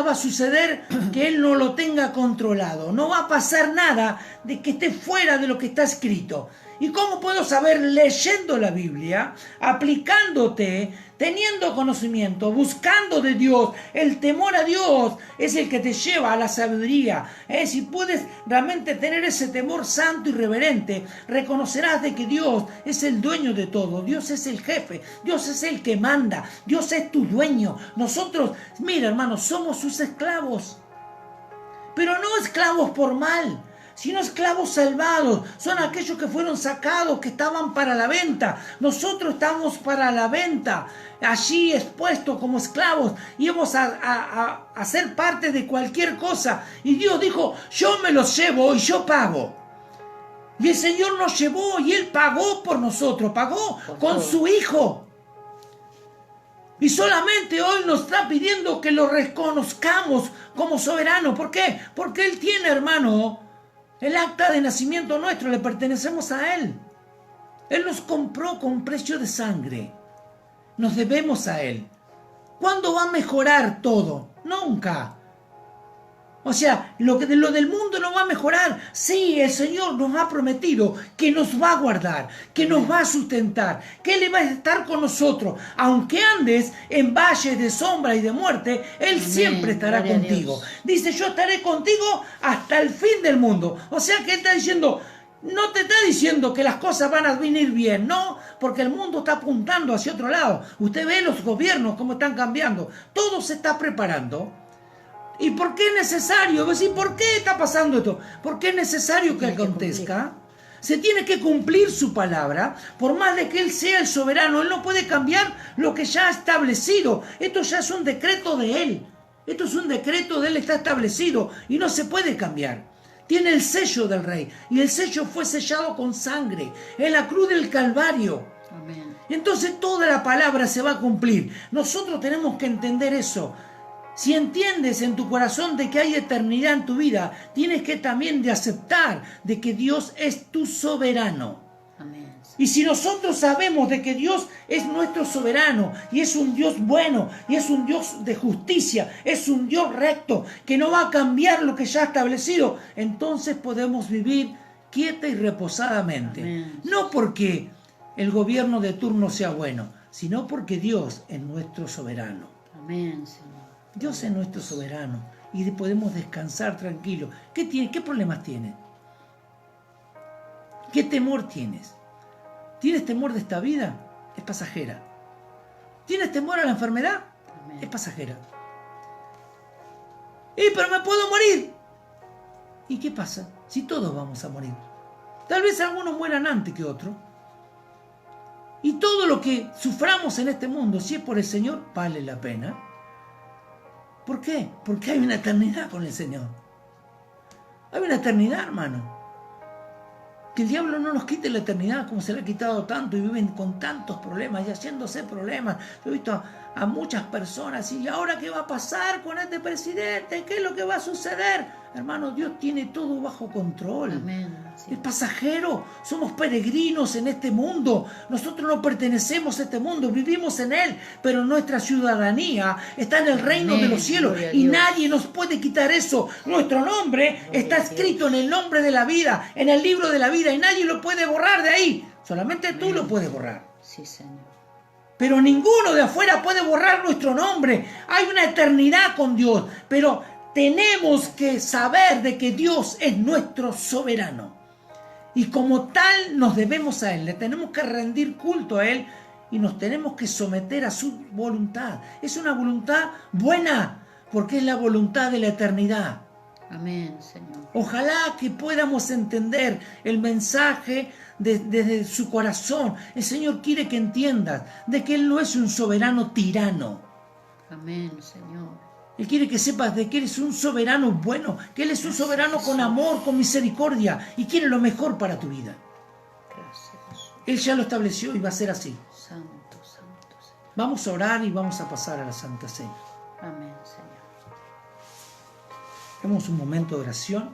va a suceder que Él no lo tenga controlado. No va a pasar nada de que esté fuera de lo que está escrito. ¿Y cómo puedo saber? Leyendo la Biblia, aplicándote, teniendo conocimiento, buscando de Dios. El temor a Dios es el que te lleva a la sabiduría. Si puedes realmente tener ese temor santo y reverente, reconocerás de que Dios es el dueño de todo. Dios es el jefe. Dios es el que manda. Dios es tu dueño. Nosotros, mira hermanos, somos sus esclavos. Pero no esclavos por mal, sino esclavos salvados. Son aquellos que fueron sacados, que estaban para la venta. Nosotros estamos para la venta, allí expuestos como esclavos, íbamos a ser parte de cualquier cosa. Y Dios dijo, yo me los llevo y yo pago. Y el Señor nos llevó y Él pagó por nosotros, pagó con su Hijo. Y solamente hoy nos está pidiendo que lo reconozcamos como soberano. ¿Por qué? Porque Él tiene, hermano, el acta de nacimiento nuestro, le pertenecemos a Él. Él nos compró con precio de sangre. Nos debemos a Él. ¿Cuándo va a mejorar todo? Nunca. O sea, lo del mundo no va a mejorar. Sí, el Señor nos ha prometido que nos va a guardar, que nos va a sustentar, que Él va a estar con nosotros. Aunque andes en valles de sombra y de muerte, Él siempre estará contigo. Dice, yo estaré contigo hasta el fin del mundo. O sea que Él está diciendo, no te está diciendo que las cosas van a venir bien, no, porque el mundo está apuntando hacia otro lado. Usted ve los gobiernos cómo están cambiando. Todo se está preparando. ¿Y por qué es necesario? ¿Por qué está pasando esto? ¿Por qué es necesario que acontezca? Se tiene que cumplir su palabra, por más de que Él sea el soberano. Él no puede cambiar lo que ya ha establecido. Esto ya es un decreto de Él. Esto es un decreto de Él, está establecido y no se puede cambiar. Tiene el sello del Rey y el sello fue sellado con sangre en la cruz del Calvario. Amén. Y entonces toda la palabra se va a cumplir. Nosotros tenemos que entender eso. Si entiendes en tu corazón de que hay eternidad en tu vida, tienes que también de aceptar de que Dios es tu soberano. Amén. Y si nosotros sabemos de que Dios es nuestro soberano y es un Dios bueno y es un Dios de justicia, es un Dios recto, que no va a cambiar lo que ya ha establecido, entonces podemos vivir quieta y reposadamente. Amén. No porque el gobierno de turno sea bueno, sino porque Dios es nuestro soberano. Amén, Señor. Dios es nuestro soberano y podemos descansar tranquilos. ¿Qué problemas tienes? ¿Qué temor tienes? ¿Tienes temor de esta vida? Es pasajera. ¿Tienes temor a la enfermedad? Amén. Es pasajera. Pero me puedo morir. ¿Y qué pasa? Si todos vamos a morir. Tal vez algunos mueran antes que otros. Y todo lo que suframos en este mundo, si es por el Señor, vale la pena. ¿Por qué? Porque hay una eternidad con el Señor. Hay una eternidad, hermano. Que el diablo no nos quite la eternidad como se le ha quitado tanto y viven con tantos problemas y haciéndose problemas. Yo he visto a muchas personas y ¿ahora qué va a pasar con este presidente? ¿Qué es lo que va a suceder? Hermano, Dios tiene todo bajo control. Amén. Sí. Es pasajero, somos peregrinos en este mundo. Nosotros no pertenecemos a este mundo, vivimos en él, pero nuestra ciudadanía está en el reino de los cielos y nadie nos puede quitar eso. Nuestro nombre está escrito en el nombre de la vida, en el libro de la vida, y nadie lo puede borrar de ahí. Solamente tú lo puedes borrar. Sí, Señor. Pero ninguno de afuera puede borrar nuestro nombre. Hay una eternidad con Dios, pero tenemos que saber de que Dios es nuestro soberano. Y como tal nos debemos a Él, le tenemos que rendir culto a Él y nos tenemos que someter a su voluntad. Es una voluntad buena, porque es la voluntad de la eternidad. Amén, Señor. Ojalá que podamos entender el mensaje desde su corazón. El Señor quiere que entiendas de que Él no es un soberano tirano. Amén, Señor. Él quiere que sepas de que Él es un soberano bueno, que Él es un soberano con amor, con misericordia y quiere lo mejor para tu vida. Gracias. Él ya lo estableció y va a ser así. Santo, santo, Señor. Vamos a orar y vamos a pasar a la Santa Cena. Amén, Señor. Hagamos un momento de oración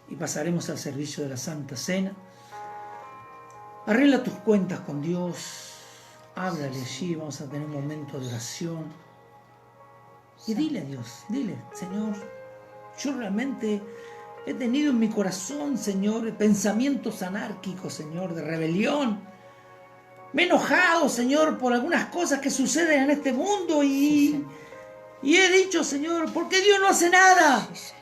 y pasaremos al servicio de la Santa Cena. Arregla tus cuentas con Dios. Háblale allí, vamos a tener un momento de oración. Y dile a Dios, dile, Señor, yo realmente he tenido en mi corazón, Señor, pensamientos anárquicos, Señor, de rebelión. Me he enojado, Señor, por algunas cosas que suceden en este mundo y he dicho, Señor, ¿por qué Dios no hace nada? Sí, Señor.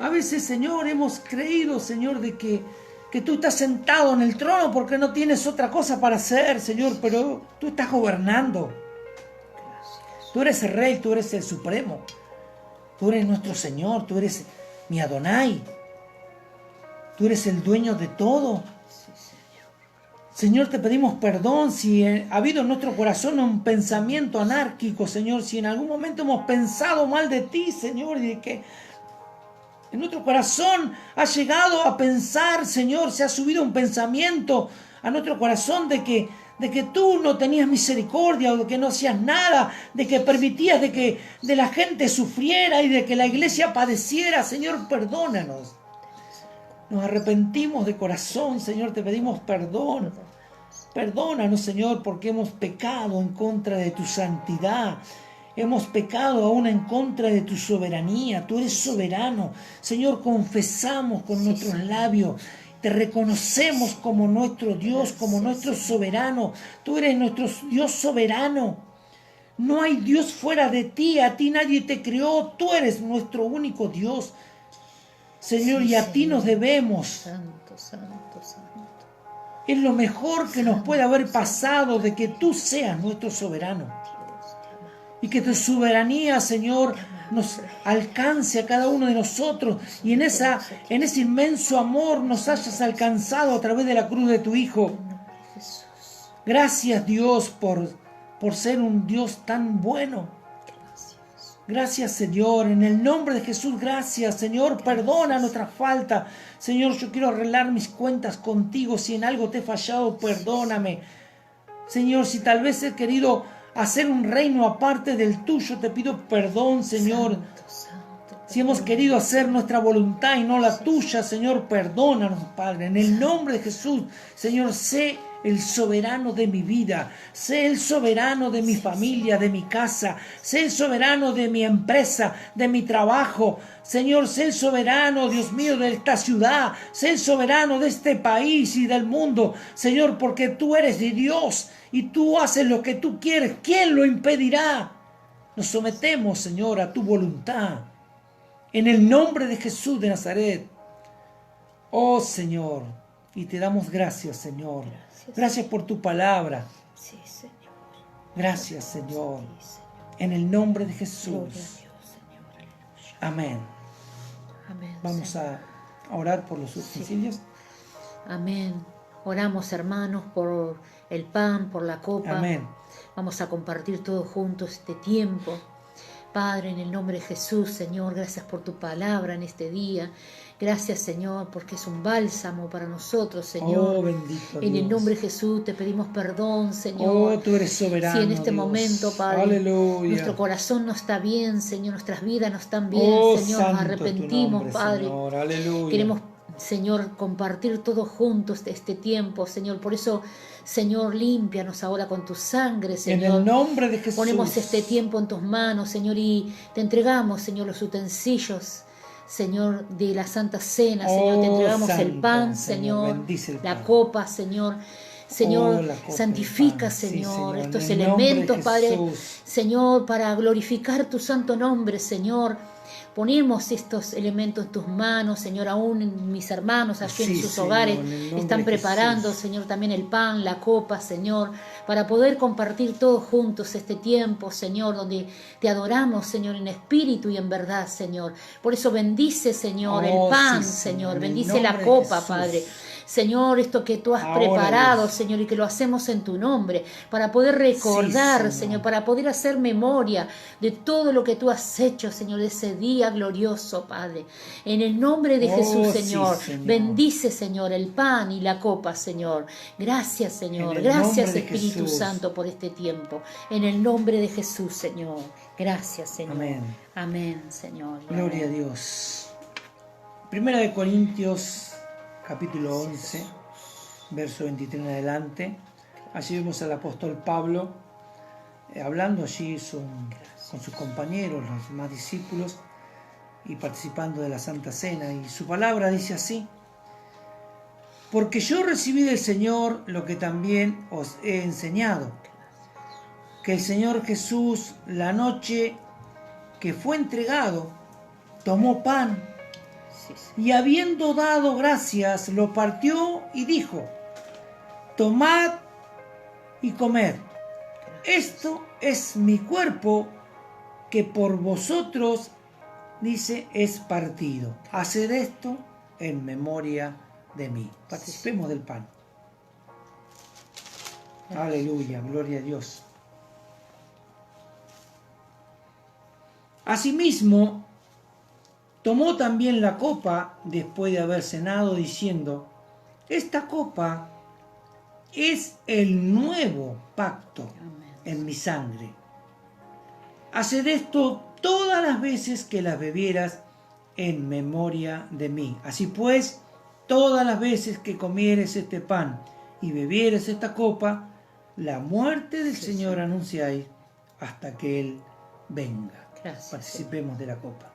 A veces, Señor, hemos creído, Señor, de que tú estás sentado en el trono porque no tienes otra cosa para hacer, Señor, pero tú estás gobernando. Tú eres el Rey, tú eres el Supremo. Tú eres nuestro Señor, tú eres mi Adonai. Tú eres el dueño de todo. Sí, Señor. Señor, te pedimos perdón si ha habido en nuestro corazón un pensamiento anárquico, Señor. Si en algún momento hemos pensado mal de ti, Señor, y de que en nuestro corazón ha llegado a pensar, Señor, se ha subido un pensamiento a nuestro corazón de que tú no tenías misericordia o de que no hacías nada, de que permitías de la gente sufriera y de que la iglesia padeciera. Señor, perdónanos. Nos arrepentimos de corazón, Señor, te pedimos perdón. Perdónanos, Señor, porque hemos pecado en contra de tu santidad. Hemos pecado aún en contra de tu soberanía. Tú eres soberano. Señor, confesamos con nuestros labios. Te reconocemos como nuestro Dios, como nuestro soberano. Tú eres nuestro Dios soberano. No hay Dios fuera de ti. A ti nadie te creó. Tú eres nuestro único Dios. Señor, y a ti nos debemos. Santo, santo, santo. Es lo mejor que nos puede haber pasado de que tú seas nuestro soberano. Y que tu soberanía, Señor, nos alcance a cada uno de nosotros y en ese inmenso amor nos hayas alcanzado a través de la cruz de tu Hijo. Gracias, Dios, por ser un Dios tan bueno. Gracias, Señor, en el nombre de Jesús, gracias, Señor, perdona nuestra falta. Señor, yo quiero arreglar mis cuentas contigo. Si en algo te he fallado, perdóname. Señor, si tal vez he querido hacer un reino aparte del tuyo, te pido perdón, Señor. Si hemos querido hacer nuestra voluntad y no la tuya, Señor, perdónanos, Padre. En el nombre de Jesús, Señor, sé el soberano de mi vida, sé el soberano de mi familia, de mi casa, sé el soberano de mi empresa, de mi trabajo. Señor, sé el soberano, Dios mío, de esta ciudad, sé el soberano de este país y del mundo. Señor, porque tú eres de Dios y tú haces lo que tú quieres. ¿Quién lo impedirá? Nos sometemos, Señor, a tu voluntad. En el nombre de Jesús de Nazaret. Oh, Señor, y te damos gracias, Señor. Gracias por tu palabra. Sí, Señor. Gracias, Señor. En el nombre de Jesús. Amén. Amén. Vamos a orar por los utensilios. Amén. Oramos, hermanos, por el pan, por la copa. Amén. Vamos a compartir todos juntos este tiempo. Padre, en el nombre de Jesús, Señor, gracias por tu palabra en este día. Gracias, Señor, porque es un bálsamo para nosotros, Señor. Oh, bendito En Dios. el nombre de Jesús te pedimos perdón, Señor. Oh, tú eres soberano, Si en este Dios. momento, Padre, Aleluya. nuestro corazón no está bien, Señor, nuestras vidas no están bien, Oh, Señor, santo nos tu arrepentimos, nombre, Padre. Señor. Aleluya. Queremos, Señor, compartir todos juntos este tiempo, Señor. Por eso, Señor, límpianos ahora con tu sangre, Señor. En el nombre de Jesús. Ponemos este tiempo en tus manos, Señor, y te entregamos, Señor, los utensilios, Señor, de la Santa Cena, Señor. Te entregamos el Santo, pan, Señor. Señor, Bendice el la pan. copa, Señor. Señor, la copa, santifica, el pan. Sí, Señor, Señor, estos en el nombre de elementos, Padre, Jesús. Señor, para glorificar tu santo nombre, Señor. Ponemos estos elementos en tus manos, Señor, aún mis hermanos allí en Sí, sus Señor, hogares en el nombre están de preparando, Jesús. Señor, también el pan, la copa, Señor, para poder compartir todos juntos este tiempo, Señor, donde te adoramos, Señor, en espíritu y en verdad, Señor. Por eso bendice, Señor, Oh, el pan, sí, Señor, Señor, en el bendice la nombre de copa, Jesús. Padre. Señor, esto que tú has Ahora, preparado, Dios. Señor, y que lo hacemos en tu nombre, para poder recordar, Sí, Señor, para poder hacer memoria de todo lo que tú has hecho, Señor, de ese día glorioso, Padre. En el nombre de Oh, Jesús, sí, Señor, Señor. bendice, Señor, el pan y la copa, Señor. Gracias, Señor. En el Gracias, nombre de Espíritu Jesús. Santo, por este tiempo. En el nombre de Jesús, Señor. Gracias, Señor. Amén. Amén, Señor. y Gloria a amén. Dios. Primera de Corintios, capítulo 11, verso 23 en adelante. Allí vemos al apóstol Pablo hablando allí con sus compañeros, los demás discípulos, y participando de la Santa Cena. Y su palabra dice así: porque yo recibí del Señor lo que también os he enseñado, que el Señor Jesús, la noche que fue entregado, tomó pan, Sí, sí. y habiendo dado gracias, lo partió y dijo: tomad y comed, esto es mi cuerpo, que por vosotros, dice, es partido. Haced esto en memoria de mí. Participemos del pan. Aleluya, gloria a Dios. Asimismo, tomó también la copa después de haber cenado, diciendo: esta copa es el nuevo pacto Amén. en mi sangre. Haced esto todas las veces que las bebieras en memoria de mí. Así pues, todas las veces que comieres este pan y bebieres esta copa, la muerte del Señor anunciáis hasta que Él venga. Gracias, Participemos de la copa.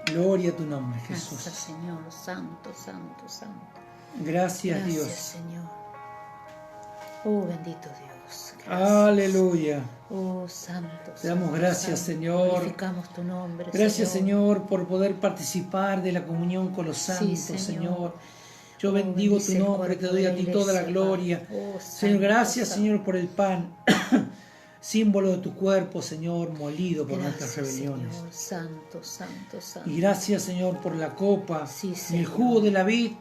Gloria a tu nombre, Jesús. Gracias, Señor. Santo, santo, santo. Gracias, Gracias, Dios. Señor. Oh, bendito Dios. Gracias. Aleluya. Oh, santo. Te damos santo, gracias, santo. Señor. Glorificamos tu nombre. Gracias, Señor, por poder participar de la comunión con los santos, Sí, Señor. Señor. Yo Oh, bendigo bendice tu el nombre, te cuerpo doy de a la ti toda la iglesia, gloria. Padre. Oh, Señor, santo, gracias, santo. Señor, por el pan, símbolo de tu cuerpo, Señor, molido por nuestras Gracias, rebeliones. Señor. Santo, santo, santo. Y gracias, Señor, por la copa Sí, y el Señor. jugo de la vid,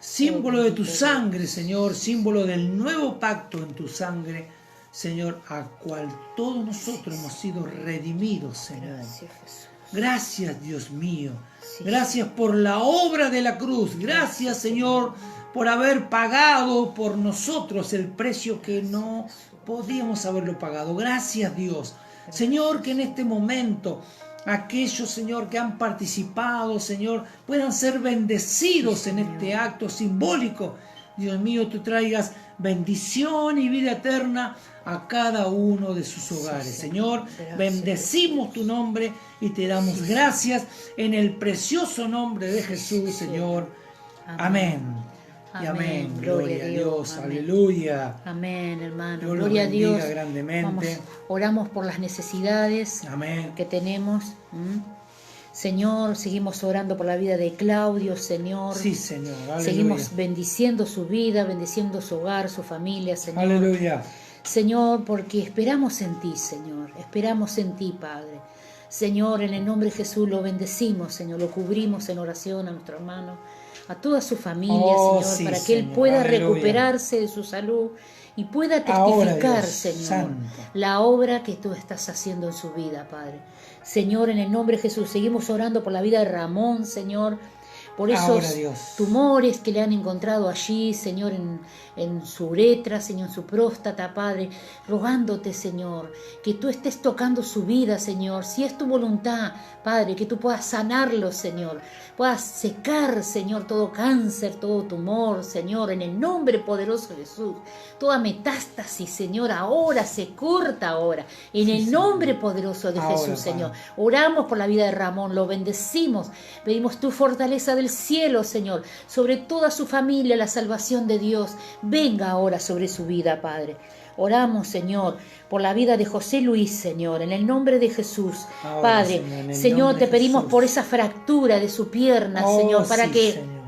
símbolo Oh, de tu bendito sangre, Dios. Señor, símbolo del nuevo pacto en tu sangre, Señor, a cual todos nosotros hemos sido redimidos, Señor. Gracias, Jesús. Gracias, Dios mío. Sí, Gracias por la obra de la cruz. Gracias, Señor, por haber pagado por nosotros el precio que no podíamos haberlo pagado. Gracias, Dios. Señor, que en este momento aquellos, Señor, que han participado, Señor, puedan ser bendecidos en este acto simbólico. Dios mío, tú traigas bendición y vida eterna a cada uno de sus hogares. Señor, bendecimos tu nombre y te damos gracias en el precioso nombre de Jesús, Señor. Amén. Y amén. Gloria a Dios. Amén. Aleluya. Amén, hermano. Dios Gloria a los bendiga Dios. grandemente. Vamos, oramos por las necesidades Amén. que tenemos. Señor, seguimos orando por la vida de Claudio, Señor. Sí, Señor. Aleluya. Seguimos bendiciendo su vida, bendiciendo su hogar, su familia, Señor. Aleluya. Señor, porque esperamos en ti, Señor. Esperamos en ti, Padre. Señor, en el nombre de Jesús lo bendecimos, Señor. Lo cubrimos en oración a nuestro hermano, a toda su familia, Señor, sí, para que él Señor. pueda Aleluya. recuperarse de su salud y pueda Ahora, testificar, Dios Señor, santo, la obra que tú estás haciendo en su vida, Padre. Señor, en el nombre de Jesús, seguimos orando por la vida de Ramón, Señor, por esos ahora, Dios. tumores que le han encontrado allí, Señor, en su uretra, Señor, en su próstata, Padre, rogándote, Señor, que tú estés tocando su vida, Señor, si es tu voluntad, Padre, que tú puedas sanarlo, Señor, puedas secar, Señor, todo cáncer, todo tumor, Señor, en el nombre poderoso de Jesús, toda metástasis, Señor, ahora se corta ahora, en Sí, el nombre poderoso de ahora, Jesús, Padre. Señor. Oramos por la vida de Ramón, lo bendecimos, pedimos tu fortaleza del cielo, Señor, sobre toda su familia, la salvación de Dios, venga ahora sobre su vida, Padre. Oramos, Señor, por la vida de José Luis, Señor, en el nombre de Jesús. Ahora, Padre, Señor, en el Señor, nombre te de pedimos Jesús. por esa fractura de su pierna, Oh, Señor, para sí, que Señor.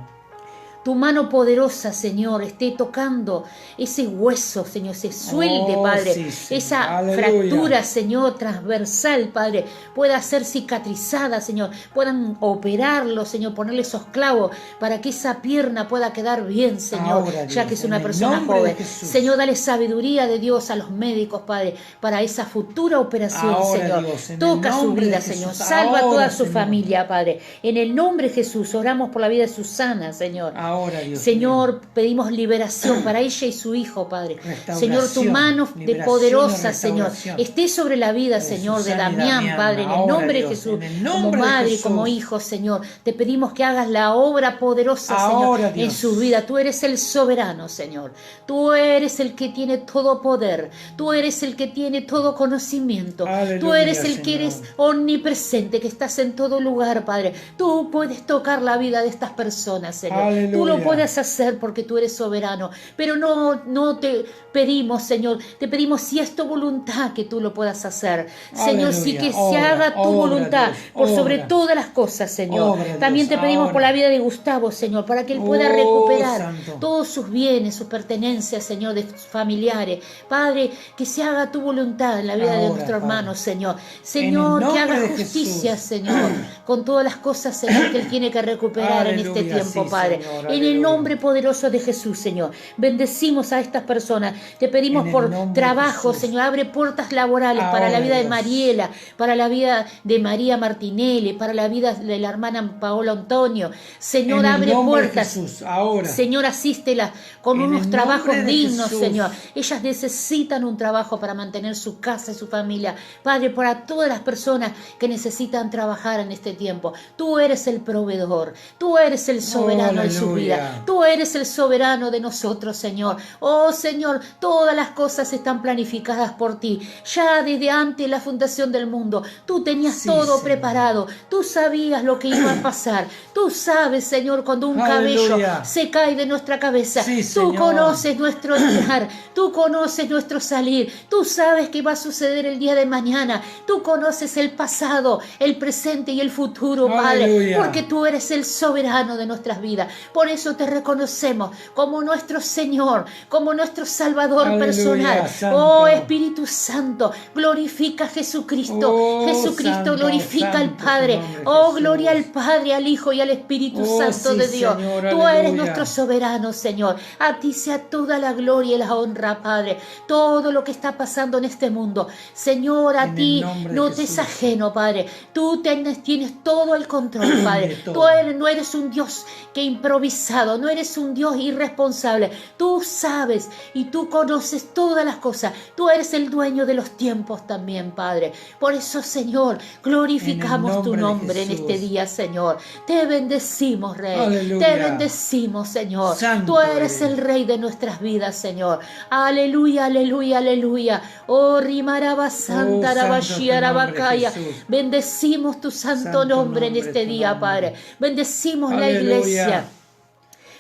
tu mano poderosa, Señor, esté tocando ese hueso, Señor, se suelte, Oh, Padre. sí, Señor. Esa Aleluya. fractura, Señor, transversal, Padre, pueda ser cicatrizada, Señor. Puedan operarlo, Señor, ponerle esos clavos para que esa pierna pueda quedar bien, Señor, Ahora, ya Dios, que es en una el persona nombre de joven. Jesús. Señor, dale sabiduría de Dios a los médicos, Padre, para esa futura operación, Ahora, Señor. Dios, en el Toca su nombre de vida, Jesús. Señor. Salva a Ahora, toda su Señor. familia, Padre. En el nombre de Jesús, oramos por la vida de Susana, Señor. Ahora, Dios Señor, mío. pedimos liberación para ella y su hijo, Padre. Restauración, Señor, tu mano de liberación y poderosa, Señor, restauración. esté sobre la vida, De Señor, de Susana y Damián, Damián. Padre, en el Ahora, nombre de Dios, Jesús, en el como nombre de madre y Jesús. como hijo, Señor. Te pedimos que hagas la obra poderosa, Ahora, Señor, en Dios. su vida. Tú eres el soberano, Señor. Tú eres el que tiene todo poder. Tú eres el que tiene todo conocimiento. Tú Aleluya, eres el que Señor. eres omnipresente, que estás en todo lugar, Padre. Tú puedes tocar la vida de estas personas, Señor. Tú lo Aleluya. puedes hacer porque tú eres soberano, pero no te pedimos, Señor, te pedimos si es tu voluntad que tú lo puedas hacer, Señor, sí, Aleluya. que se Obra, haga tu obra, voluntad Dios, por sobre obra. todas las cosas, Señor. Obra, Dios, También te pedimos ahora. por la vida de Gustavo, Señor, para que él pueda Oh, recuperar Santo. todos sus bienes, sus pertenencias, Señor, de sus familiares. Padre, que se haga tu voluntad en la vida de Ahora, nuestro Padre. hermano, Señor. Señor, que nombre haga de justicia, Jesús. Señor, con todas las cosas, Señor, que él tiene que recuperar en este Aleluya, tiempo, sí, Padre. Señor, En el aleluya. nombre poderoso de Jesús, Señor. Bendecimos a estas personas. Te pedimos En el por nombre de trabajo, Jesús. Señor. Abre puertas laborales para la Ahora, vida de Dios. Mariela, para la vida de María Martinelli, para la vida de la hermana Paola Antonio. Señor, En el abre nombre de puertas. Jesús, ahora. Señor, asístelas con En unos el trabajos nombre de dignos, Jesús. Señor. Ellas necesitan un trabajo para mantener su casa y su familia. Padre, para todas las personas que necesitan trabajar en este tiempo. Tú eres el proveedor. Tú eres el soberano de su Aleluya. vida. Tú eres el soberano de nosotros, Señor. Oh, Señor, todas las cosas están planificadas por ti. Ya desde antes de la fundación del mundo, tú tenías Sí, todo Señor. preparado. Tú sabías lo que iba a pasar. Tú sabes, Señor, cuando un cabello Aleluya. se cae de nuestra cabeza. Sí, Tú Señor. conoces nuestro entrar. Tú conoces nuestro salir. Tú sabes qué va a suceder el día de mañana. Tú conoces el pasado, el presente y el futuro, Padre. Aleluya. Porque tú eres el soberano de nuestras vidas. Por eso te reconocemos como nuestro Señor, como nuestro Salvador Aleluya, personal. Santo. Oh Espíritu Santo, glorifica a Jesucristo. Oh, Jesucristo Santo, glorifica al santo Padre. tu nombre, Oh, Jesús. gloria al Padre, al Hijo y al Espíritu Oh, Santo sí, de Dios. Señor, Tú eres aleluya. nuestro soberano, Señor. A ti sea toda la gloria y la honra, Padre. Todo lo que está pasando en este mundo, Señor, a En el ti nombre de no te es Jesús. ajeno, Padre. Tú tienes todo el control, De Padre. todo. No eres un Dios que improvisado, no eres un Dios irresponsable. Tú sabes y tú conoces todas las cosas. Tú eres el dueño de los tiempos también, Padre. Por eso, Señor, glorificamos tu nombre de nombre en Jesús. este día, Señor. Te bendecimos, Rey. Aleluya. Te bendecimos, Señor. Santo Tú eres eres. el Rey de nuestras vidas, Señor. Aleluya, aleluya, aleluya. Oh, Rimaraba Santa, santo Arabashi, tu nombre, Arabacaya. Jesús. Bendecimos tu santo Santo nombre en nombre, este tu día, nombre. Padre. Bendecimos la Aleluya. iglesia.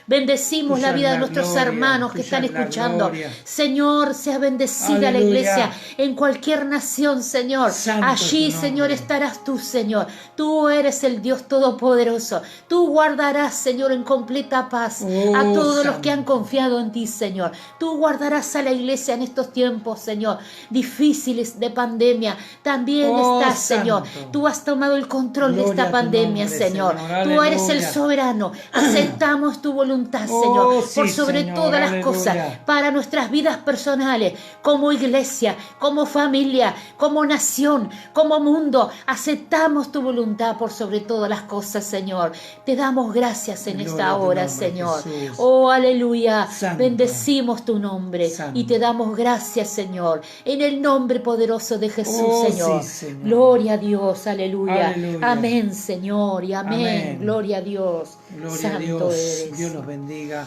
Bendecimos Tuya la vida es de la nuestros gloria, hermanos que tuya están es la escuchando. gloria. Señor, sea bendecida la Aleluya. iglesia en cualquier nación, Señor. Santo Allí, es tu Señor, nombre. estarás tú, Señor. Tú eres el Dios Todopoderoso. Tú guardarás, Señor, en completa paz Oh, a todos los Santo. que han confiado en ti, Señor. Tú guardarás a la iglesia en estos tiempos, Señor, difíciles de pandemia. También Oh, estás, Señor. Santo. Tú has tomado el control de Gloria esta a tu pandemia, nombre, Señor. Señor. Tú eres el Aleluya. soberano. Aceptamos tu voluntad, Oh, Señor, sí, por sobre Señor. todas las Aleluya. cosas, para nuestras vidas personales, como iglesia, como familia, como nación, como mundo. Aceptamos tu voluntad por sobre todas las cosas, Señor. Te damos gracias en Gloria esta a tu hora, nombre, Señor. Jesús. Oh, aleluya. Santo. Bendecimos tu nombre Santo. y te damos gracias, Señor, en el nombre poderoso de Jesús, Oh, Señor. sí, Señor. Gloria a Dios, aleluya. Aleluya. Amén, Señor, y amén. Amén. Gloria a Dios. Gloria Santo a Dios. eres. Dios los bendiga.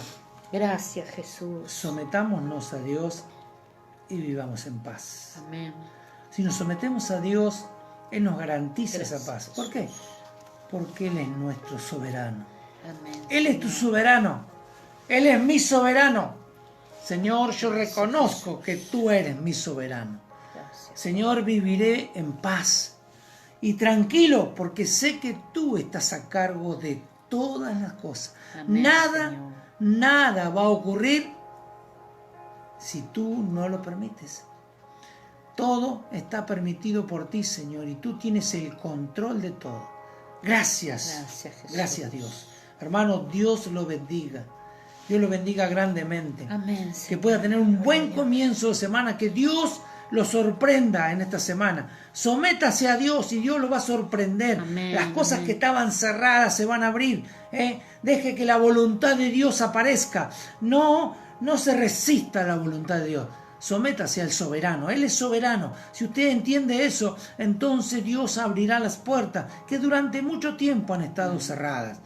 Gracias, Jesús. Sometámonos a Dios y vivamos en paz. Amén. Si nos sometemos a Dios, Él nos garantiza Gracias. esa paz. ¿Por qué? Porque Él es nuestro soberano. Amén. Él es tu soberano. Él es mi soberano. Señor, yo reconozco que tú eres mi soberano. Gracias. Señor, viviré en paz y tranquilo porque sé que tú estás a cargo de todas las cosas. Amén, Nada, Señor. nada va a ocurrir si tú no lo permites. Todo está permitido por ti, Señor, y tú tienes el control de todo. Gracias. Gracias, Jesús. Gracias, Dios. Hermano, Dios lo bendiga. Dios lo bendiga grandemente. Amén, Que Señor. pueda tener un buen comienzo de semana, que Dios lo sorprenda en esta semana. Sométase a Dios y Dios lo va a sorprender. Amén, Las cosas amén. que estaban cerradas se van a abrir. Deje que la voluntad de Dios aparezca. No se resista a la voluntad de Dios. Sométase al soberano. Él es soberano. Si usted entiende eso, entonces Dios abrirá las puertas que durante mucho tiempo han estado cerradas.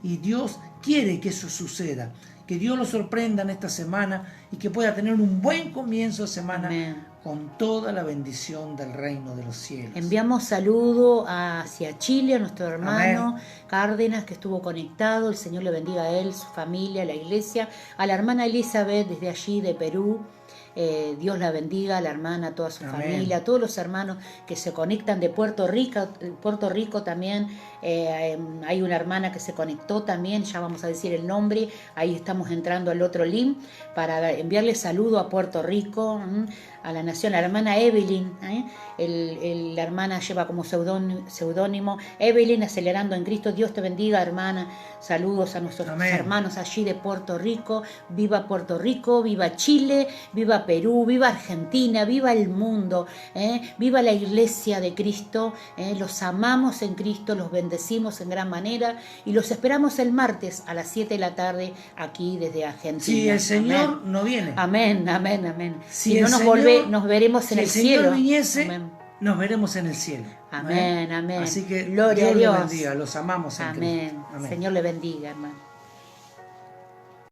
Y Dios quiere que eso suceda. Que Dios lo sorprenda en esta semana y que pueda tener un buen comienzo de semana. Amén. Con toda la bendición del reino de los cielos. Enviamos saludo hacia Chile, a nuestro hermano Cárdenas, que estuvo conectado. El Señor le bendiga a él, su familia, la iglesia. A la hermana Elizabeth, desde allí, de Perú. Dios la bendiga, a la hermana, a toda su Amén. familia, a todos los hermanos que se conectan de Puerto Rico también. Hay una hermana que se conectó también, ya vamos a decir el nombre. Ahí estamos entrando al otro link para enviarle saludo a Puerto Rico, a la nación, a la hermana Evelyn. La hermana lleva como seudónimo Evelyn, acelerando en Cristo. Dios te bendiga, hermana. Saludos a nuestros Amén. hermanos allí de Puerto Rico. Viva Puerto Rico, viva Chile, viva Perú, viva Argentina, viva el mundo, viva la iglesia de Cristo. Los amamos en Cristo, los bendecimos en gran manera y los esperamos el martes a las 7 de la tarde aquí desde Argentina. Si el Señor Amén. no viene. Amén, amén, amén. Si Si no el nos, Señor- nos veremos Si en el el Señor cielo. viniese, Amén. nos veremos en el cielo. Amén, amén. Así que Gloria a Dios Dios. los bendiga, los amamos en Amén. Cristo. Amén. Señor le bendiga, hermano.